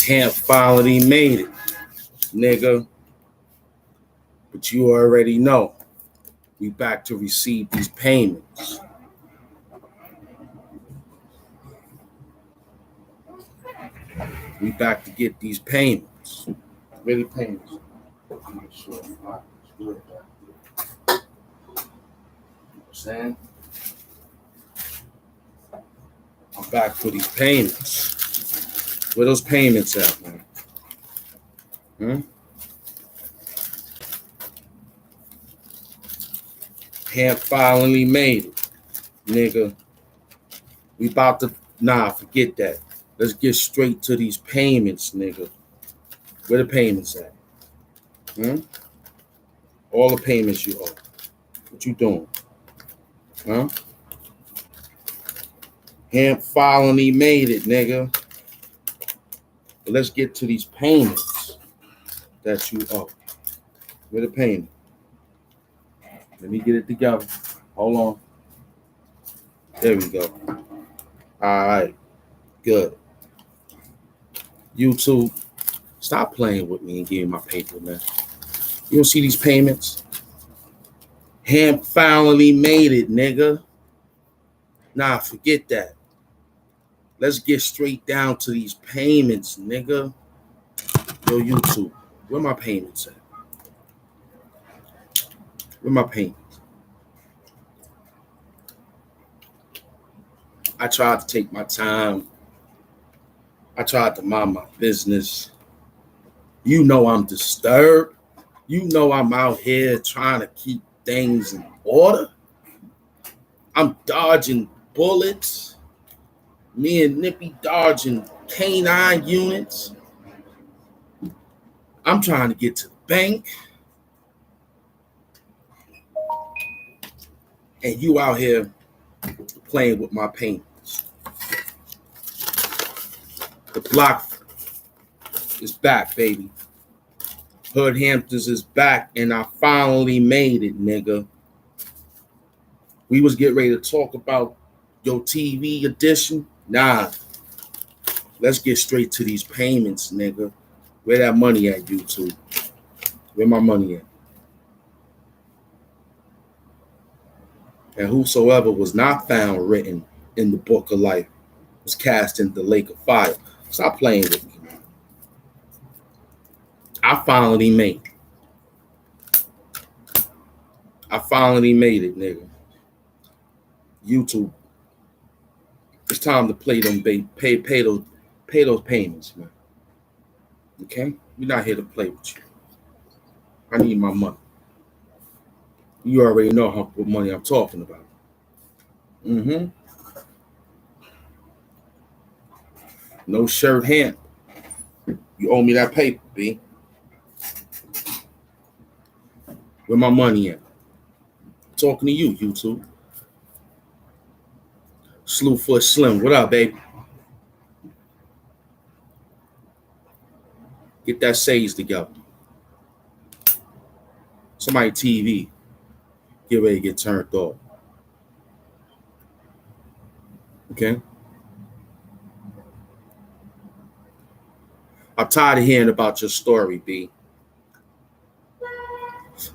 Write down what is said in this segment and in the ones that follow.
Camp finally made it, nigga. But you already know. We back to receive these payments. We back to get these payments. Really payments. Make sure it's good. Saying? I'm back for these payments. Where those payments at, man? Camp finally made it, nigga. We about to, forget that. Let's get straight to these payments, nigga. Where the payments at? All the payments you owe. What you doing? Camp finally made it, nigga. But let's get to these payments that you owe. Where the payment? Let me get it together. Hold on. There we go. All right. Good. YouTube, stop playing with me and give me my paper, man. You don't see these payments? Camp finally made it, nigga. Forget that. Let's get straight down to these payments, nigga. Yo, YouTube, where my payments at? Where my payments? I tried to take my time. I tried to mind my business. You know I'm disturbed. You know I'm out here trying to keep things in order. I'm dodging bullets. Me and Nippy dodging canine units. I'm trying to get to the bank. And you out here playing with my payments. The block is back, baby. Hood Hamptons is back, and I finally made it, nigga. We was getting ready to talk about your TV edition. Let's get straight to these payments, nigga. Where that money at, YouTube? Where my money at? And whosoever was not found written in the book of life was cast into the lake of fire. Stop playing with me, man. I finally made it. I finally made it, nigga. YouTube, it's time to play them, pay those payments, man. Okay? We're not here to play with you. I need my money. You already know what money I'm talking about. No shirt hand. You owe me that paper, B. Where my money at? I'm talking to you, YouTube. Slewfoot Slim, what up, baby? Get that sage together. Somebody TV get ready to get turned off. Okay? I'm tired of hearing about your story, B.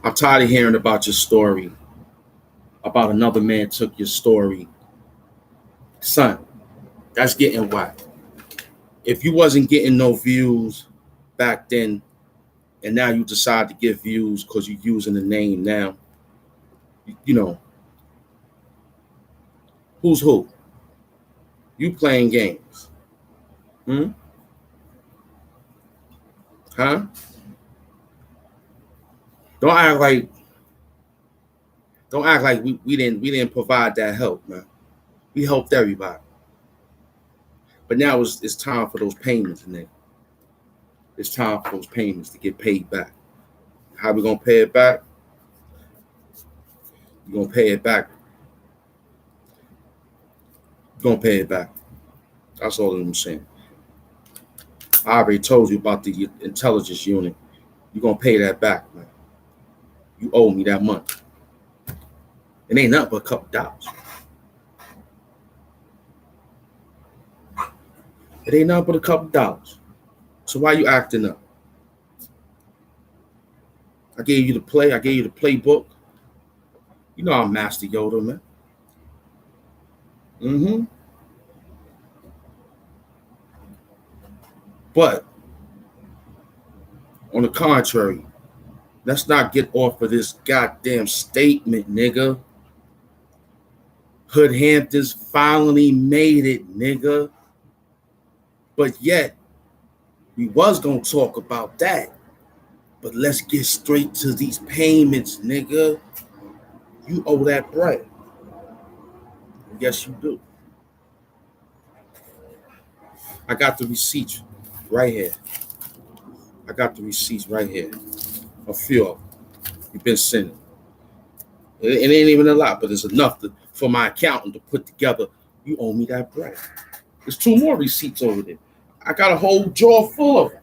I'm tired of hearing about your story. About another man took your story. Son, that's getting whacked. If you wasn't getting no views back then, and now you decide to get views because you're using the name now, you know, who's who? You playing games. Huh? Don't act like we didn't provide that help, man. We helped everybody. But now it's time for those payments, nigga. It's time for those payments to get paid back. How we gonna pay it back? You're gonna pay it back. You're gonna pay it back. That's all I'm saying. I already told you about the intelligence unit. You're gonna pay that back, man. You owe me that money. It ain't nothing but a couple dollars. It ain't nothing but a couple dollars. So why you acting up? I gave you the play. I gave you the playbook. You know I'm Master Yoda, man. Mm-hmm. But on the contrary, let's not get off of this goddamn statement, nigga. Hood Hamptons finally made it, nigga. But yet, we was gonna talk about that. But let's get straight to these payments, nigga. You owe that bread. Yes, you do. I got the receipts right here. I got the receipts right here. A few of them. You've been sending. It ain't even a lot, but it's enough for my accountant to put together. You owe me that bread. There's two more receipts over there. I got a whole drawer full of them.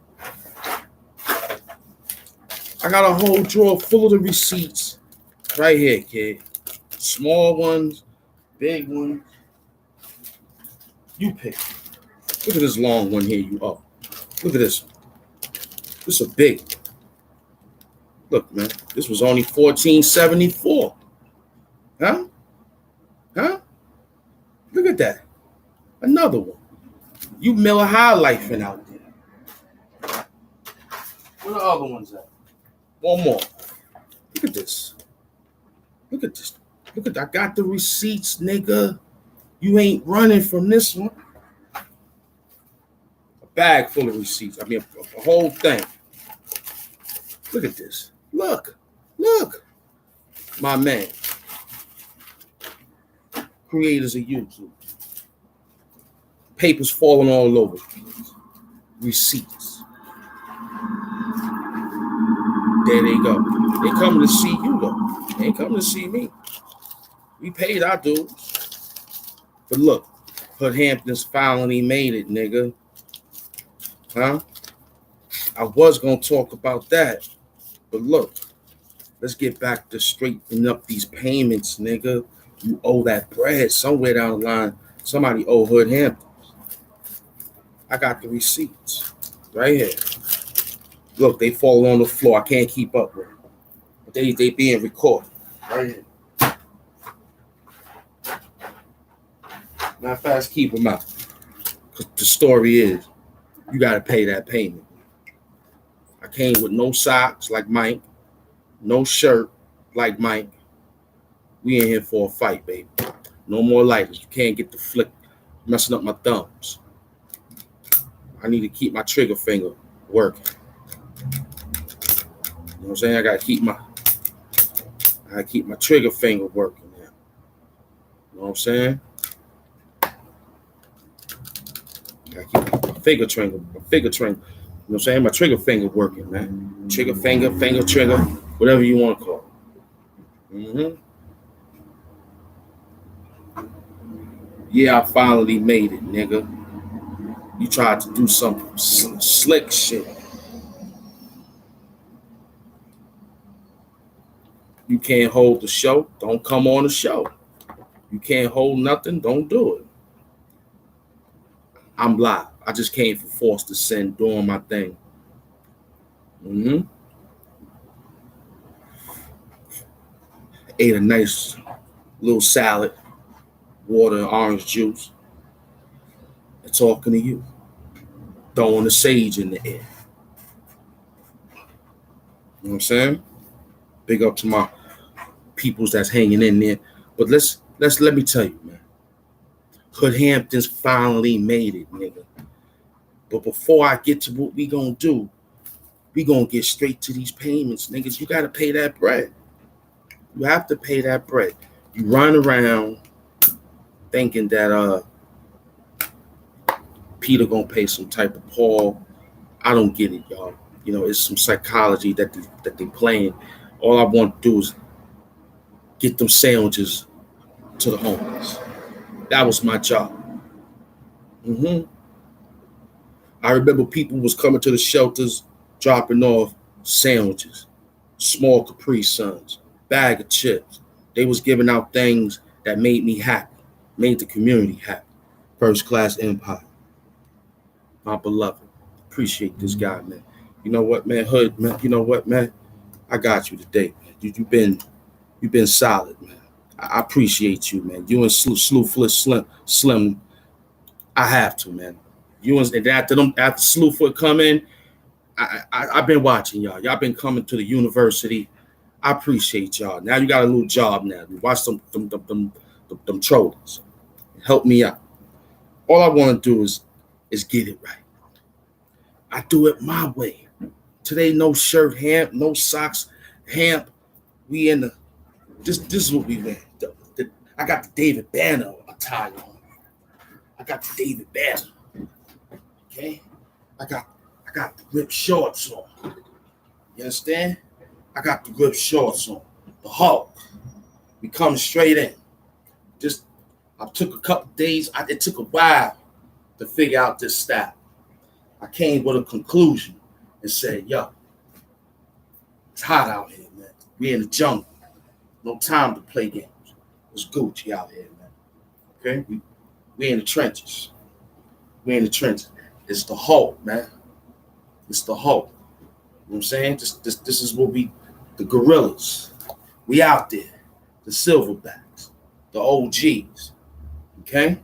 I got a whole drawer full of the receipts right here, kid. Small ones, big ones. You pick. Look at this long one here you owe. Look at this. This is a big one. Look, man. This was only $14.74. Huh? Huh? Look at that. Another one. You Miller High Lifing out there. Where the other ones at? One more. Look at this. Look at this. Look at that. I got the receipts, nigga. You ain't running from this one. A bag full of receipts. I mean, a whole thing. Look at this. Look. Look. My man. Creators of YouTube. Papers falling all over. Receipts. There they go. They coming to see you, though. They ain't coming to see me. We paid our dues. But look, Hood Hamptons finally made it, nigga. Huh? I was going to talk about that. But look, let's get back to straightening up these payments, nigga. You owe that bread somewhere down the line. Somebody owe Hood Hamptons. I got the receipts right here. Look, they fall on the floor. I can't keep up with them. But they being recorded right here. Not fast, keep them out. Because the story is, you got to pay that payment. I came with no socks like Mike, no shirt like Mike. We in here for a fight, baby. No more lighters. You can't get the flick messing up my thumbs. I need to keep my trigger finger working. You know what I'm saying? I gotta keep my trigger finger working now. You know what I'm saying? I gotta keep my finger trigger. You know what I'm saying? My trigger finger working, man. Trigger finger trigger, whatever you want to call it. Mm-hmm. Yeah, I finally made it, nigga. You tried to do some slick shit. You can't hold the show, don't come on the show. You can't hold nothing, don't do it. I'm live. I just came for Force to Send, doing my thing. Mm-hmm. Ate a nice little salad, water and orange juice, and talking to you. Throwing the sage in the air. You know what I'm saying? Big up to my peoples that's hanging in there. But let me tell you, man. Hood Hamptons finally made it, nigga. But before I get to what we gonna do, we gonna get straight to these payments, niggas. You gotta pay that bread. You have to pay that bread. You run around thinking that Peter gonna pay some type of Paul. I don't get it, y'all. You know, it's some psychology that they playing. All I want to do is get them sandwiches to the homeless. That was my job. Mm-hmm. I remember people was coming to the shelters, dropping off sandwiches, small Capri Suns, bag of chips. They was giving out things that made me happy, made the community happy. First Class Empire, my beloved. appreciate this guy, man. You know what, man? Hood, man. You know what, man? I got you today, man. You've been solid, man. I appreciate you, man. You and Slim. I have to, man. You and after Slewfoot come in, I've been watching y'all. Y'all been coming to the university. I appreciate y'all. Now you got a little job now. You watch them trolls. Help me out. All I want to do is get it right. I do it my way. Today, no shirt, Hamp, no socks, Hamp. We in the this is what we wear. I got the David Banner attire on. I got the David Banner. Okay? I got the ripped shorts on. You understand? I got the ripped shorts on. The Hulk. We coming straight in. I took a couple days. It took a while to figure out this style. I came with a conclusion and said, yo, it's hot out here, man. We in the jungle. No time to play games. It's Gucci out here, man. Okay? We in the trenches. We in the trenches. It's the Hulk, man. It's the Hulk. You know what I'm saying? This is what the gorillas. We out there. The silverbacks. The OGs. Okay?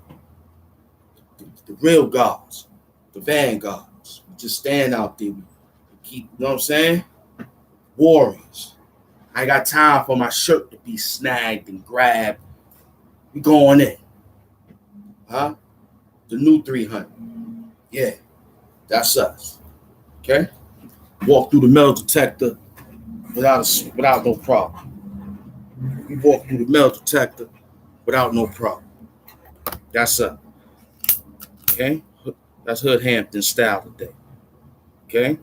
The real gods. The vanguards. We just stand out there. We keep, you know what I'm saying? Warriors. I ain't got time for my shirt to be snagged and grabbed. We going in. Huh? The new 300. Yeah. That's us. Okay? Walk through the metal detector without no problem. We walk through the metal detector without no problem. That's us. Okay? That's Hood Hampton style today. Okay?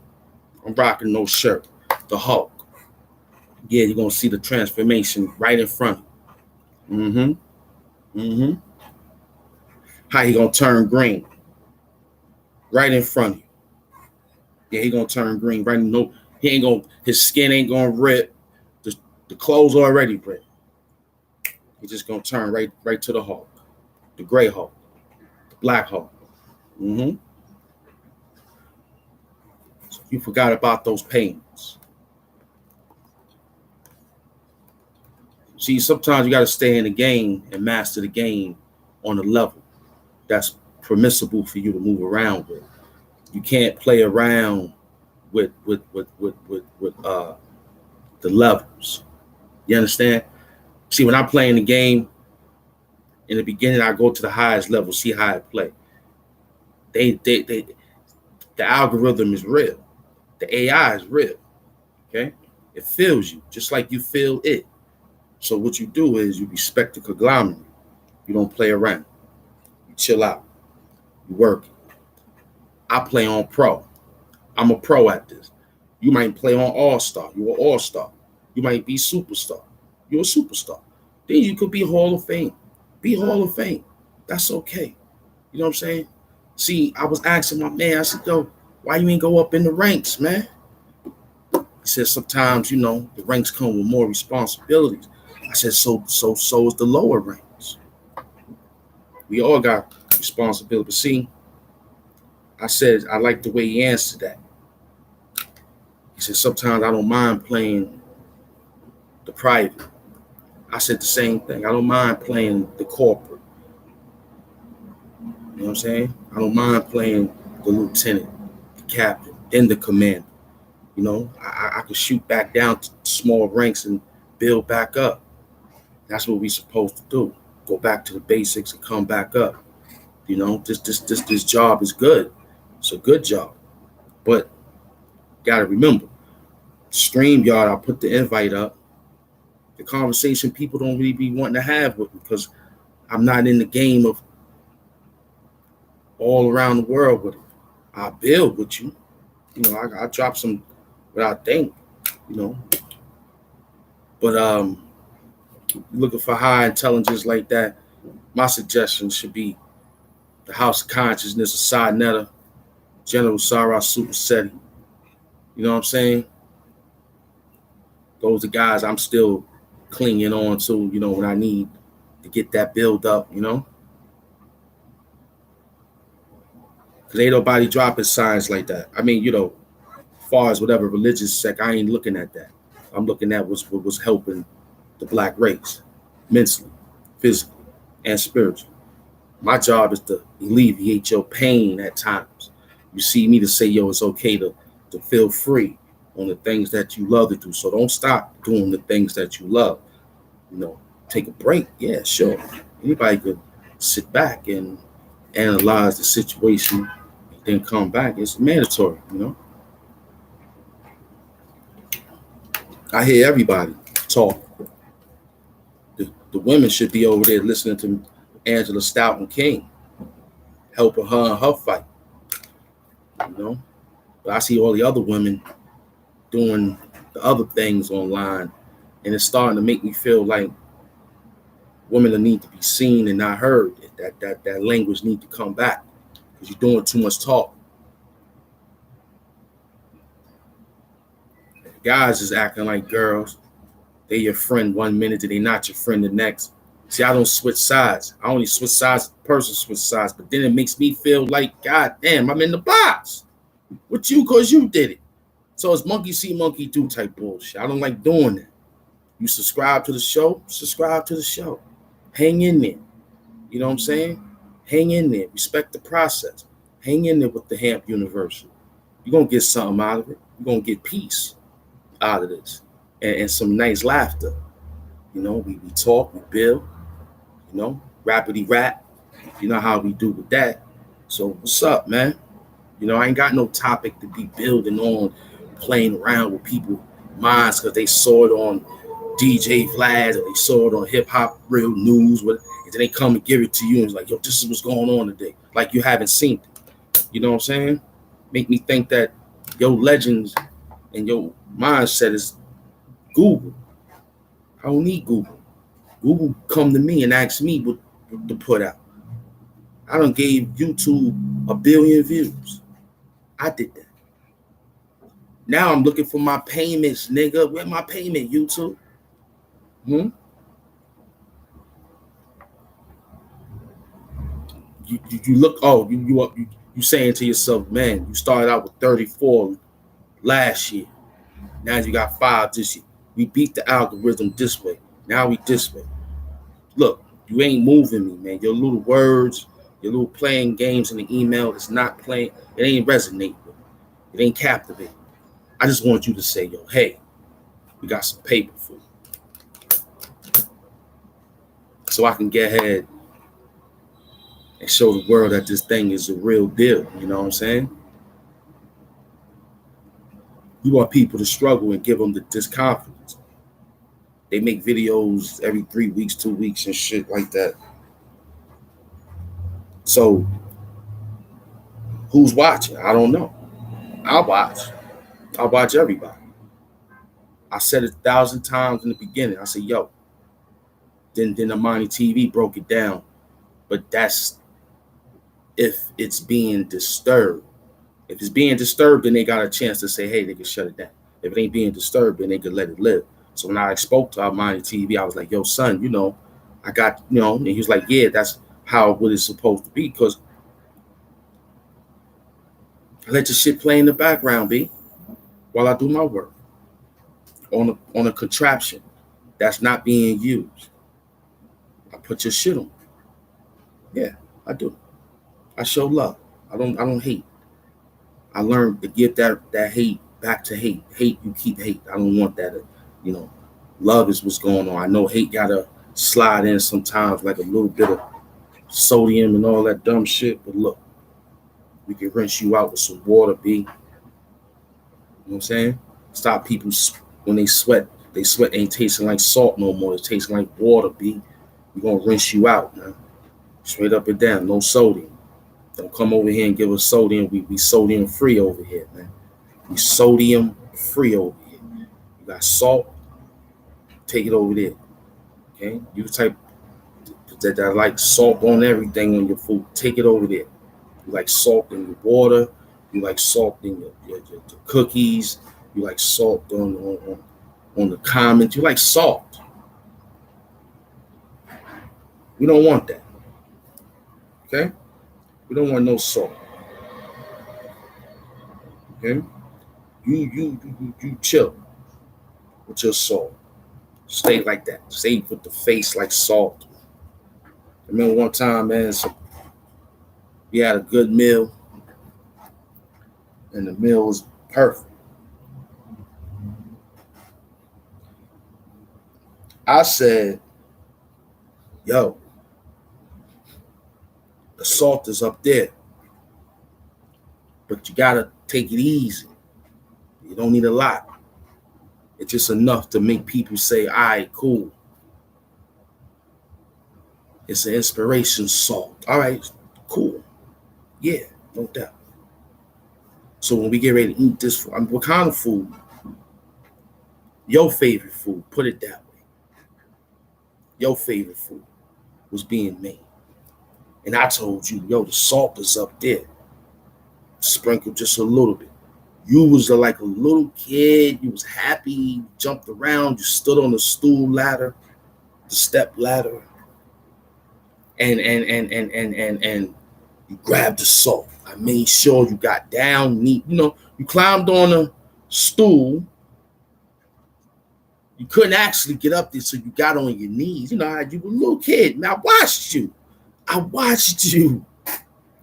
I'm rocking no shirt. The Hulk. Yeah, you're gonna see the transformation right in front of you. How he gonna turn green? Right in front of you. Yeah, he gonna turn green. Right, no, he ain't gonna. His skin ain't gonna rip. The clothes already ripped. He's just gonna turn right to the Hulk, the gray Hulk, the black Hulk. So you forgot about those payments. See, sometimes you got to stay in the game and master the game on a level that's permissible for you to move around with. You can't play around with the levels. You understand? See, when I play in the game, in the beginning, I go to the highest level, see how I play. The algorithm is real. The AI is real. Okay? It feels you just like you feel it. So what you do is you respect the conglomerate. You don't play around. You chill out. You work. I play on pro. I'm a pro at this. You might play on all-star. You're an all-star. You might be superstar. You're a superstar. Then you could be Hall of Fame. Be Hall of Fame. That's okay. You know what I'm saying? See, I was asking my man, I said, yo, why you ain't go up in the ranks, man? He said, sometimes, the ranks come with more responsibilities. I said, so is the lower ranks. We all got responsibility. But see, I said, I like the way he answered that. He said, sometimes I don't mind playing the private. I said the same thing. I don't mind playing the corporate. You know what I'm saying? I don't mind playing the lieutenant, the captain, then the commander. I could shoot back down to small ranks and build back up. That's what we're supposed to do. Go back to the basics and come back up. This job is good. It's a good job. But gotta remember, StreamYard, I'll put the invite up. The conversation people don't really be wanting to have with me because I'm not in the game of all around the world with it. I'll build with you. I drop some without think, But looking for high intelligence like that, my suggestion should be the House of Consciousness of Sarnetta, General Sarah Supersetti. You know what I'm saying? Those are guys I'm still clinging on to, when I need to get that build up, Cause ain't nobody dropping signs like that. I mean, as far as whatever religious sect, I ain't looking at that. I'm looking at what was helping the black race, mentally, physically, and spiritually. My job is to alleviate your pain at times. You see me to say, yo, it's okay to feel free on the things that you love to do. So don't stop doing the things that you love. You know, take a break. Yeah, sure. Anybody could sit back and analyze the situation and then come back. It's mandatory. I hear everybody talk. The women should be over there listening to Angela Stout and King, helping her in her fight. You know, but I see all the other women doing the other things online, and it's starting to make me feel like women that need to be seen and not heard. That language need to come back because you're doing too much talk. Guys is acting like girls. They your friend 1 minute, and they not your friend the next. See, I don't switch sides. I only switch sides. The person switch sides, but then it makes me feel like, God damn, I'm in the box with you because you did it. So it's monkey see, monkey do type bullshit. I don't like doing that. You subscribe to the show, subscribe to the show. Hang in there. You know what I'm saying? Hang in there. Respect the process. Hang in there with the Hamp University. You're going to get something out of it. You're going to get peace out of this and some nice laughter. We talk, we build, rapidy rap. You know how we do with that. So what's up, man? I ain't got no topic to be building on, playing around with people minds because they saw it on DJ Vlad or they saw it on Hip Hop Real News, and then they come and give it to you and it's like, yo, this is what's going on today. Like you haven't seen it. You know what I'm saying? Make me think that your legends and your mindset is Google. I don't need Google. Google come to me and ask me what to put out. I done gave YouTube 1 billion views. I did that. Now I'm looking for my payments, nigga. Where my payment, YouTube? You look. Oh, you saying to yourself, man, you started out with 34 last year. Now you got 5 this year. We beat the algorithm this way. Now we this way. Look, you ain't moving me, man. Your little words, your little playing games in the email is not playing. It ain't resonating. It ain't captivating. I just want you to say, yo, hey, we got some paper for you. So I can get ahead and show the world that this thing is a real deal. You know what I'm saying? You want people to struggle and give them the disconfidence. They make videos every 3 weeks, 2 weeks and shit like that. So who's watching? I don't know. I'll watch everybody. I said it 1,000 times in the beginning. I said, yo, then Amani TV broke it down. But that's if it's being disturbed. If it's being disturbed, then they got a chance to say, hey, they can shut it down. If it ain't being disturbed, then they can let it live. So when I spoke to Amani TV, I was like, yo, son, I got, and he was like, yeah, that's how what it's supposed to be. Because I let your shit play in the background, B, while I do my work on a contraption that's not being used. I put your shit on. Yeah, I do. I show love. I don't hate. I learned to give that hate back to hate. Hate, you keep hate. I don't want that. Love is what's going on. I know hate gotta slide in sometimes, like a little bit of sodium and all that dumb shit. But look, we can rinse you out with some water, B. You know what I'm saying? Stop people when they sweat. They sweat ain't tasting like salt no more. It's tasting like water, B. We're gonna rinse you out, man. Straight up and down, no sodium. Don't come over here and give us sodium. We sodium free over here, man. We sodium free over here. You got salt, take it over there. Okay? You type that like salt on everything on your food. Take it over there. You like salt in your water. You like salt in your cookies. You like salt on the comments. You like salt. We don't want that. Okay? We don't want no salt. Okay? You chill with your salt. Stay like that. Stay with the face like salt. I remember one time, man, we had a good meal, and the meal was perfect. I said, yo, the salt is up there, but you gotta take it easy. You don't need a lot. It's just enough to make people say, all right, cool. It's an inspiration salt. All right, cool. Yeah, no doubt. So when we get ready to eat this, what kind of food? Your favorite food, put it that way. Your favorite food was being made. And I told you, yo, the salt is up there. Sprinkle just a little bit. You was like a little kid. You was happy. You jumped around. You stood on the stool ladder, the step ladder, and you grabbed the salt. I made sure you got down neat. You climbed on a stool. You couldn't actually get up there, so you got on your knees. You were a little kid. Now I watched you. I watched you.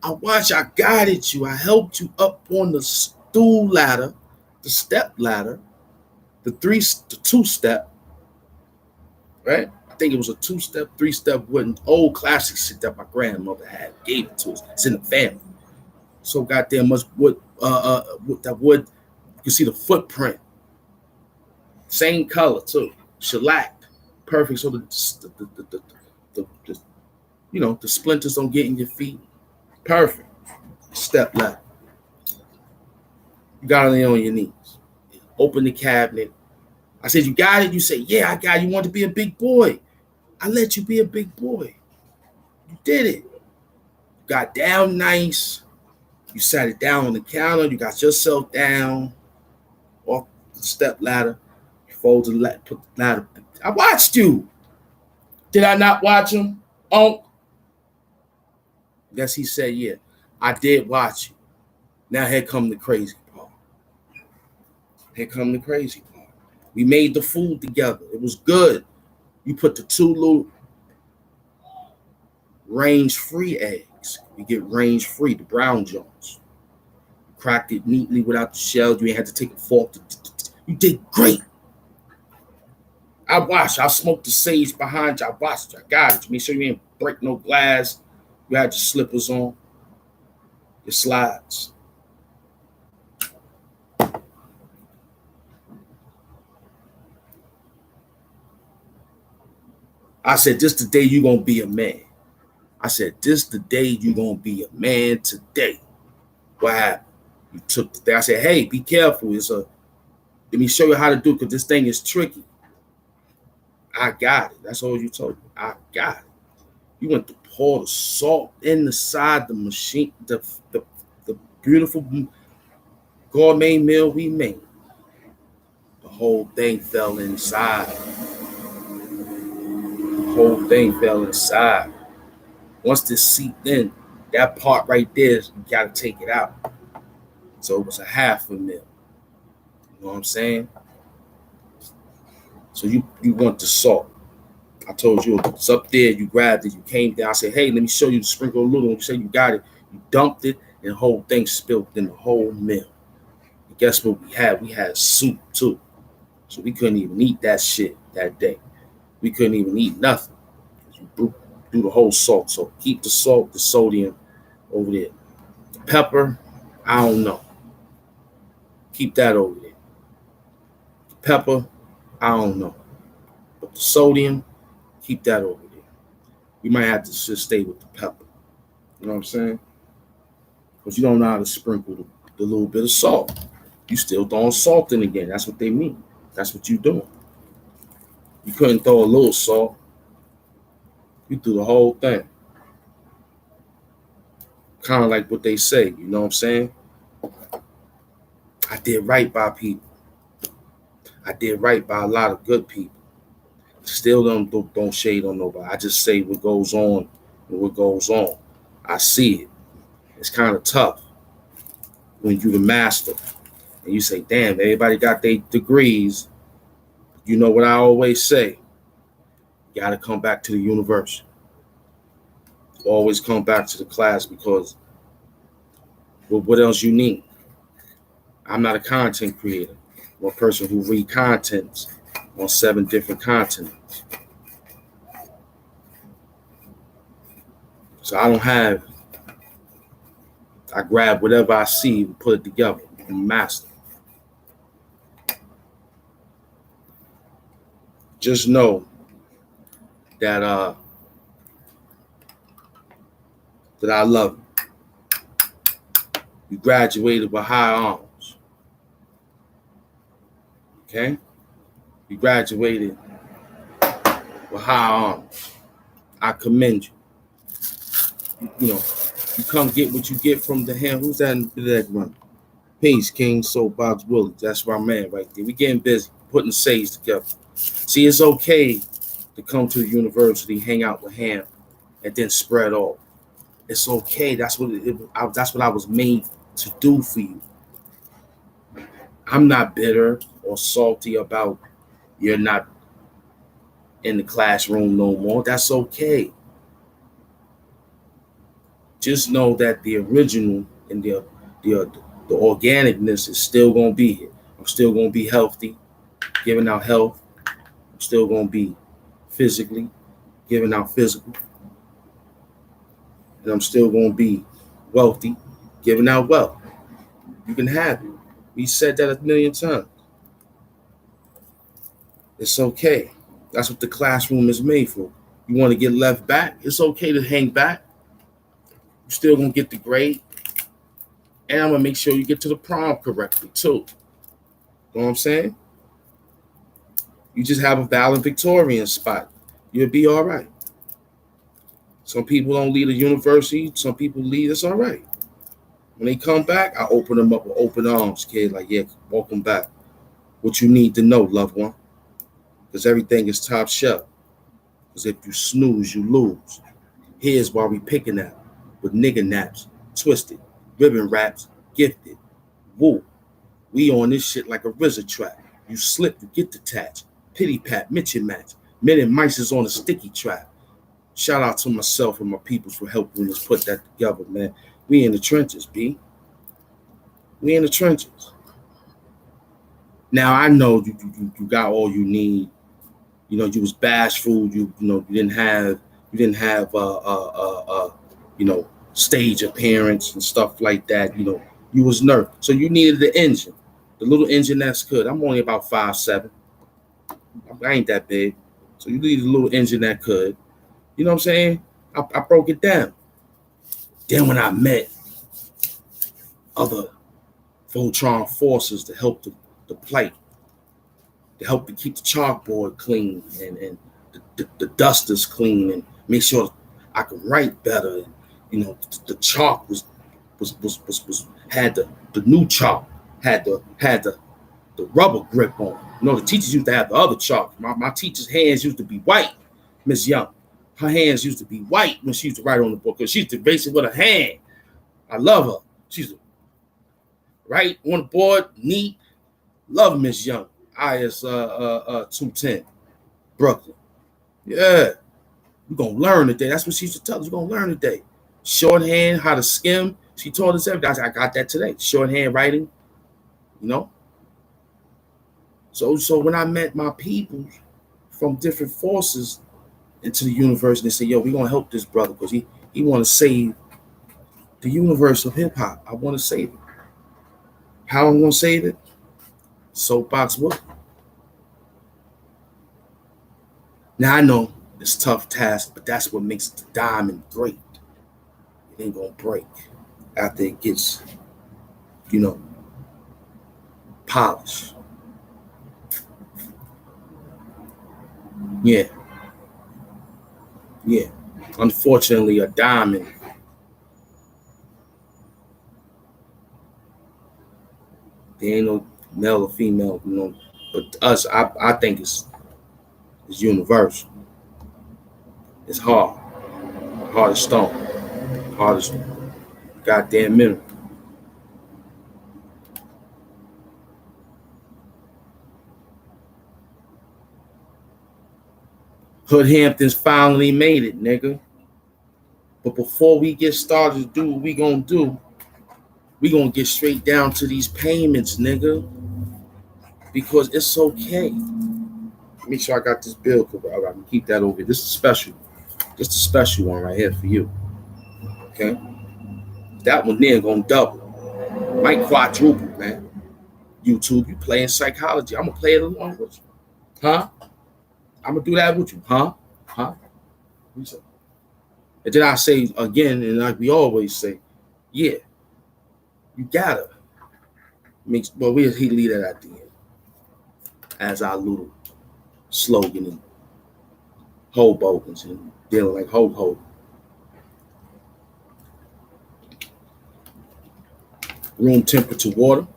I guided you. I helped you up on the stool ladder, the step ladder, the two-step, right? I think it was a two-step, three-step wooden old classic shit that my grandmother had, gave it to us. It's in the family. So goddamn much wood, that wood, you can see the footprint. Same color too, shellacked, perfect. So the splinters don't get in your feet. Perfect. Step left. You got on there on your knees. Open the cabinet. I said, you got it? You say, yeah, I got it. You want to be a big boy. I let you be a big boy. You did it. You got down nice. You sat it down on the counter. You got yourself down off the step ladder. You fold the ladder, put the ladder. I watched you. Did I not watch him? Oh. Yes, he said, yeah. I did watch you. Now here come the crazy part. Here come the crazy part. We made the food together. It was good. You put the 2 little range-free eggs. You get range-free, the brown joints. Cracked it neatly without the shell. You ain't had to take a fork. You did great. I watched. I smoked the sage behind you. I watched you. I got it. You make sure you ain't break no glass. You had your slippers on. Your slides. I said, this the day you gonna be a man. I said, this the day you gonna be a man today. What happened? You took the thing. I said, hey, be careful. Let me show you how to do it because this thing is tricky. I got it. That's all you told me. I got it. You went to pour the salt inside the machine, the beautiful gourmet meal we made. The whole thing fell inside. The whole thing fell inside. Once this seeped in, that part right there, you got to take it out. So it was a half a meal. You know what I'm saying? So you want the salt. I told you it's up there. You grabbed it. You came down. I said, hey, let me show you. Sprinkle a little. You say you got it. You dumped it, and the whole thing spilled in the whole meal. And guess what we had? We had soup too. So we couldn't even eat that shit that day. We couldn't even eat nothing. You do the whole salt. So keep the salt, the sodium over there. The pepper, I don't know. Keep that over there. The pepper, I don't know. But the sodium, keep that over there. We might have to just stay with the pepper. You know what I'm saying? Because you don't know how to sprinkle the little bit of salt. You still throwing salt in again. That's what they mean. That's what you doing. You couldn't throw a little salt. You threw the whole thing. Kind of like what they say. You know what I'm saying? I did right by people. I did right by a lot of good people. Still don't shade on nobody. I just say what goes on and what goes on. I see it. It's kind of tough when you the master And you say, damn, everybody got their degrees. You know what I always say? You got to come back to the university. Always come back to the class because what else you need? I'm not a content creator. I'm a person who read contents on 7 different continents. So I grab whatever I see and put it together and master. Just know that that I love you. You graduated with high honors. Okay? You graduated with high honors. I commend you. You know, you come get what you get from the hand. Who's that in the leg run? Peace, King Soapbox Willie. That's my man right there. We getting busy putting saves together. See, it's okay to come to the university, hang out with him, and then spread off. It's okay. That's what I was made to do for you. I'm not bitter or salty about you're not in the classroom no more. That's okay. Just know that the original and the organicness is still gonna be here. I'm still gonna be healthy, giving out health. I'm still gonna be physically giving out physical, and I'm still gonna be wealthy, giving out wealth. You can have it. We said that 1,000,000 times. It's okay. That's what the classroom is made for. You want to get left back? It's okay to hang back. You're still gonna get the grade, and I'm gonna make sure you get to the prom correctly too. You know what I'm saying? You just have a valedictorian spot. You'll be all right. Some people don't leave the university. Some people leave. It's all right. When they come back, I open them up with open arms, kid. Like, yeah, welcome back. What you need to know, loved one, because everything is top shelf. Because if you snooze, you lose. Here's why we picking at with nigga naps, twisted, ribbon wraps, gifted. Woo. We on this shit like a RZA trap. You slip, you get detached. Pity pat, Mitch and match. Men and mice is on a sticky trap. Shout out to myself and my peoples for helping us put that together, man. We in the trenches, B. We in the trenches. Now I know you got all you need. You know, you was bashful. You didn't have stage appearance and stuff like that. You know, you was nervous, so you needed the engine, the little engine that's good. I'm only about 5'7". I ain't that big, so you needed a little engine that could. You know what I'm saying? I broke it down. Then when I met other Voltron forces to help the plight, to help to keep the chalkboard clean and the dusters clean and make sure I could write better. And, you know, the chalk was had the new chalk had the rubber grip on. You know, the teachers used to have the other chalk. My teacher's hands used to be white, Miss Young. Her hands used to be white when she used to write on the book because she used to base it with her hand. I love her. She's right on the board, neat. Love Miss Young. IS 210, Brooklyn. Yeah, we're gonna learn today. That's what she used to tell us. We're gonna learn today. Shorthand, how to skim. She taught us everything. I got that today. Shorthand writing, you know. So when I met my people from different forces into the universe, and they say, yo, we're gonna help this brother because he wanna save the universe of hip hop. I wanna save it. How I'm gonna save it? Soapbox Willie. Now I know it's a tough task, but that's what makes the diamond great. It ain't gonna break after it gets, polished. Yeah. Yeah. Unfortunately, a diamond, there ain't no male or female, But us, I think it's universal. It's hard. Hard as stone. Hard as goddamn mineral. Hood Hamptons finally made it, nigga. But before we get started to do what we gonna do, we gonna get straight down to these payments, nigga. Because it's okay. Make sure I got this bill covered. I can keep that over here. This is special. Just a special one right here for you. Okay? That one there gonna double. Might quadruple, man. YouTube, you playing psychology. I'm gonna play it along with you. Huh? I'm gonna do that with you. Huh? Huh? And then I say again, and like we always say, yeah, you gotta make. Well, he leave that at the end as our little slogan and Hobogans and dealing like ho. Room temperature water.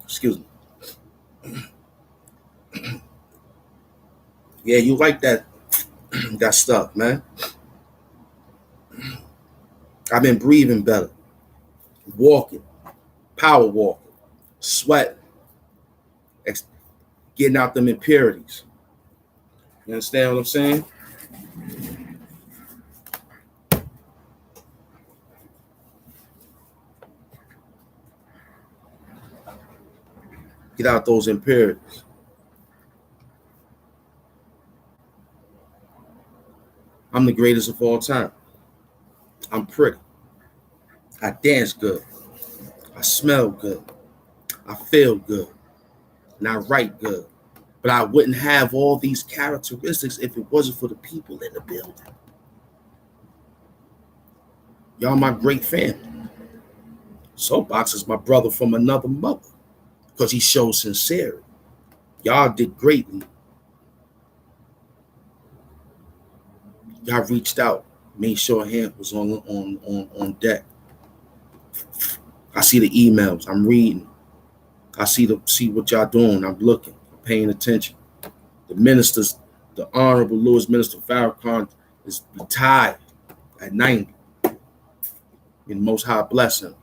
Excuse me. Yeah, you like that stuff, man. I've been breathing better, walking, power walking, sweating, getting out them impurities. You understand what I'm saying? Get out those impurities. I'm the greatest of all time. I'm pretty. I dance good. I smell good. I feel good. And I write good. But I wouldn't have all these characteristics if it wasn't for the people in the building. Y'all my great family. Soapbox is my brother from another mother because he showed sincerity. Y'all did greatly. Y'all reached out, made sure hand was on deck. I see the emails. I'm reading. I see what y'all doing. I'm looking. I'm paying attention. The ministers, the Honorable Louis Minister Farrakhan is retired at 90. In Most High blessing.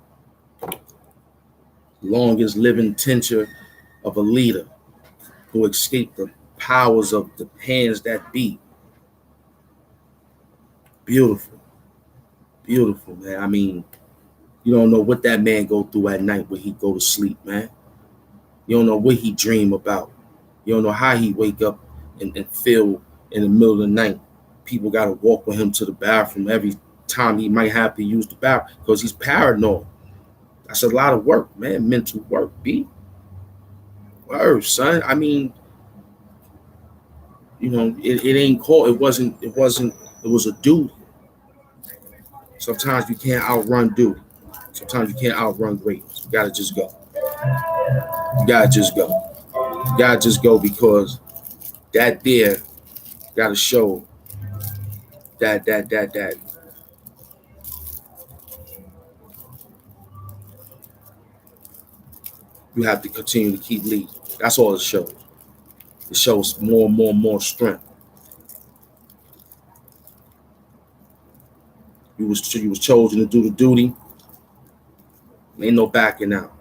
Longest living tincture of a leader who escaped the powers of the hands that beat. Beautiful. Beautiful, man. I mean, you don't know what that man go through at night when he go to sleep, man. You don't know what he dream about. You don't know how he wake up and feel in the middle of the night. People got to walk with him to the bathroom every time he might have to use the bathroom because he's paranoid. That's a lot of work, man. Mental work, B. Word, son. I mean, you know, it ain't called. It was a duty. Sometimes you can't outrun duty. Sometimes you can't outrun greatness. You gotta just go. You gotta just go. You gotta just go because that there gotta show that you have to continue to keep leading. That's all it shows. It shows more and more strength. You was chosen to do the duty. Ain't no backing out.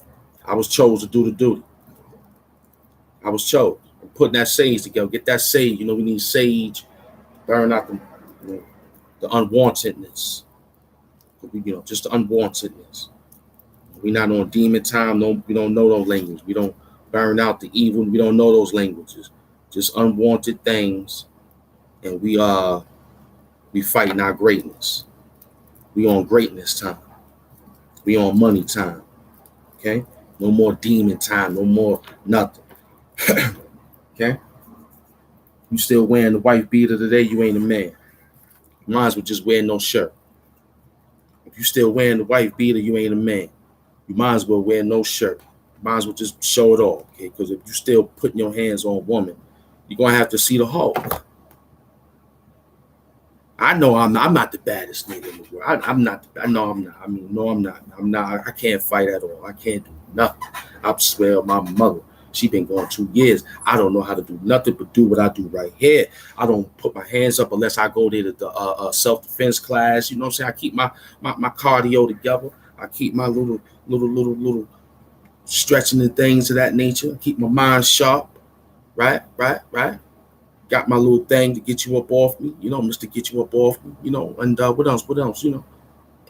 I was chosen to do the duty. I was chosen. I'm putting that sage together. Get that sage. You know, we need sage. Burn out the unwantedness. You know, just the unwantedness. We're not on demon time. No, we don't know those languages. We don't burn out the evil. We don't know those languages. Just unwanted things. And we fighting our greatness. We on greatness time. We on money time. Okay? No more demon time. No more nothing. Okay? You still wearing the white beater today, you ain't a man. You might as well just wear no shirt. If you still wearing the white beater, you ain't a man. You might as well wear no shirt. You might as well just show it all. Okay? Because if you still putting your hands on a woman, you're gonna have to see the Hulk. I know I'm not the baddest nigga in the world. I'm not. I know I'm not. I mean, no, I'm not. I'm not. I can't fight at all. I can't do nothing. I swear, my mother, she been going 2 years. I don't know how to do nothing but do what I do right here. I don't put my hands up unless I go to the self-defense class. You know what I'm saying? I keep my cardio together. I keep my little stretching and things of that nature. I keep my mind sharp. Right. Got my little thing to get you up off me, Mr. Get you up off me, and what else,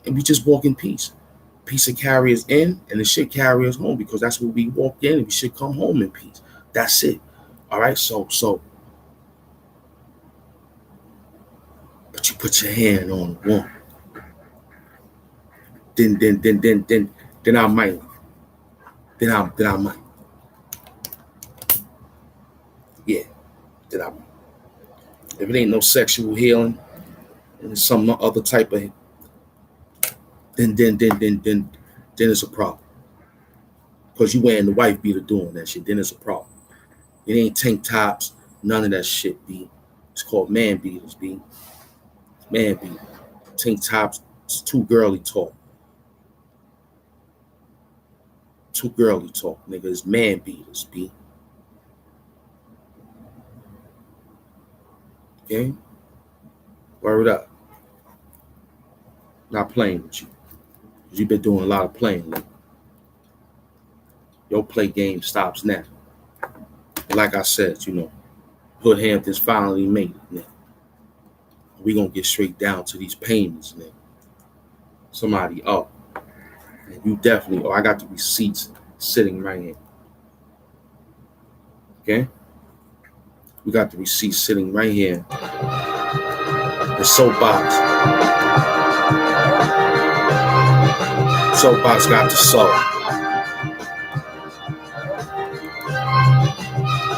and we just walk in peace. Peace will carry us in, and it should carry us home, because that's where we walk in, and we should come home in peace. That's it. All right. So, but you put your hand on one, then I might, then I might, yeah, then I might. If it ain't no sexual healing and it's some other type of, then it's a problem. Because you wearing the wife beater doing that shit, then it's a problem. It ain't tank tops, none of that shit, B. It's called man beaters, B. Man beater. Tank tops, it's too girly talk. Too girly talk, nigga. It's man beaters, B. Okay? Word up. Not playing with you. Because you've been doing a lot of playing lately. Your play game stops now. Like I said, Hood Hampton's finally made it, man. We gonna get straight down to these payments, man. Somebody up. And you definitely, I got the receipts sitting right here. Okay? We got the receipts sitting right here. The soapbox. Soapbox got the soul.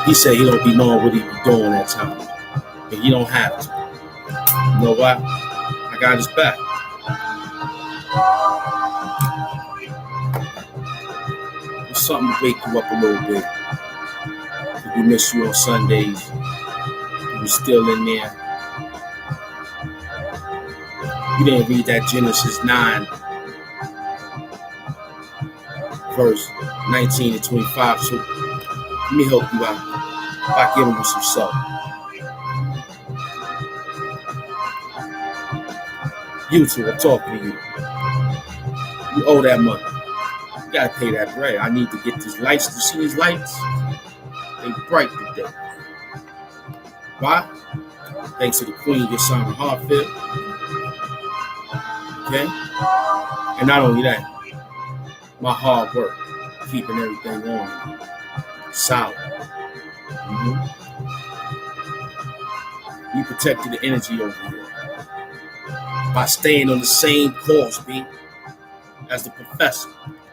He said he don't be knowing what he be doing at times. But he don't have to. You know what? I got his back. It's something to wake you up a little bit. If we miss you on Sundays, you're still in there. You didn't read that Genesis 9, verse 19 to 25. So let me help you out by giving you some salt. You two, I'm talking to you. You owe that money. You gotta pay that bread. I need to get these lights. You see these lights? They bright today. Why? Thanks to the Queen, your son, Hartfield. Okay? And not only that, my hard work, keeping everything on solid. We protected the energy over here by staying on the same course, B, as the professor.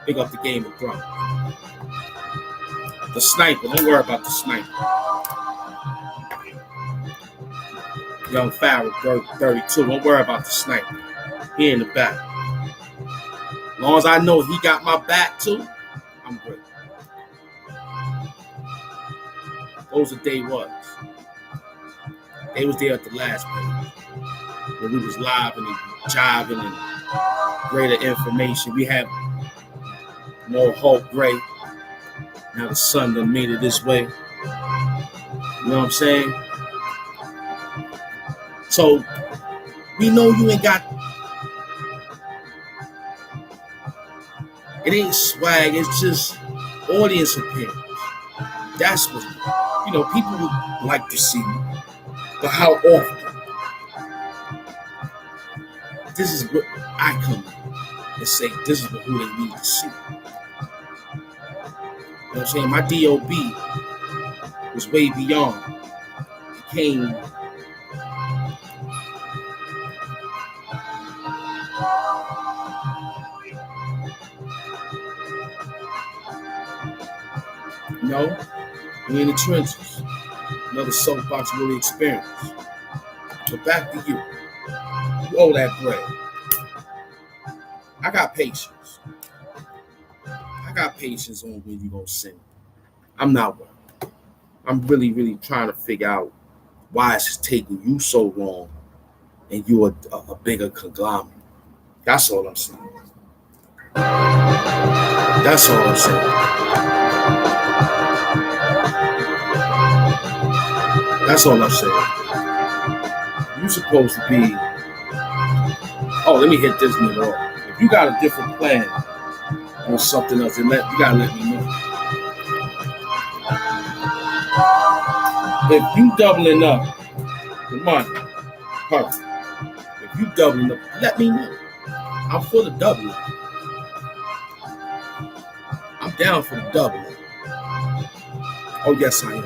Pick up the Game of Thrones. The sniper, don't worry about the sniper. Young Farrell, 32, don't worry about the sniper. He in the back. As long as I know he got my back too, I'm good. Those are day ones. They was there at the last page. When we was live and jiving and greater information. We had more Hulk Gray. Now the sun done made it this way. You know what I'm saying? So we know you ain't got, it ain't swag, it's just audience appearance. That's what, people would like to see you. But how often? This is what I come and say, this is who they need to see. You know what I'm saying? My DOB was way beyond. It came we in the trenches. Another soapbox really experience. But back to you. You owe that bread. I got patience. I got patience on when you gonna sing. I'm not one. I'm really, really trying to figure out why it's taking you so long and you're a bigger conglomerate. That's all I'm saying. That's all I'm saying. That's all I'm saying. You supposed to be, let me hit this nigga off. If you got a different plan on something else, you gotta let me know. If you doubling up the money, perfect. If you doubling up, let me know. I'm for the doubling. I'm down for the doubling. Oh yes, I am.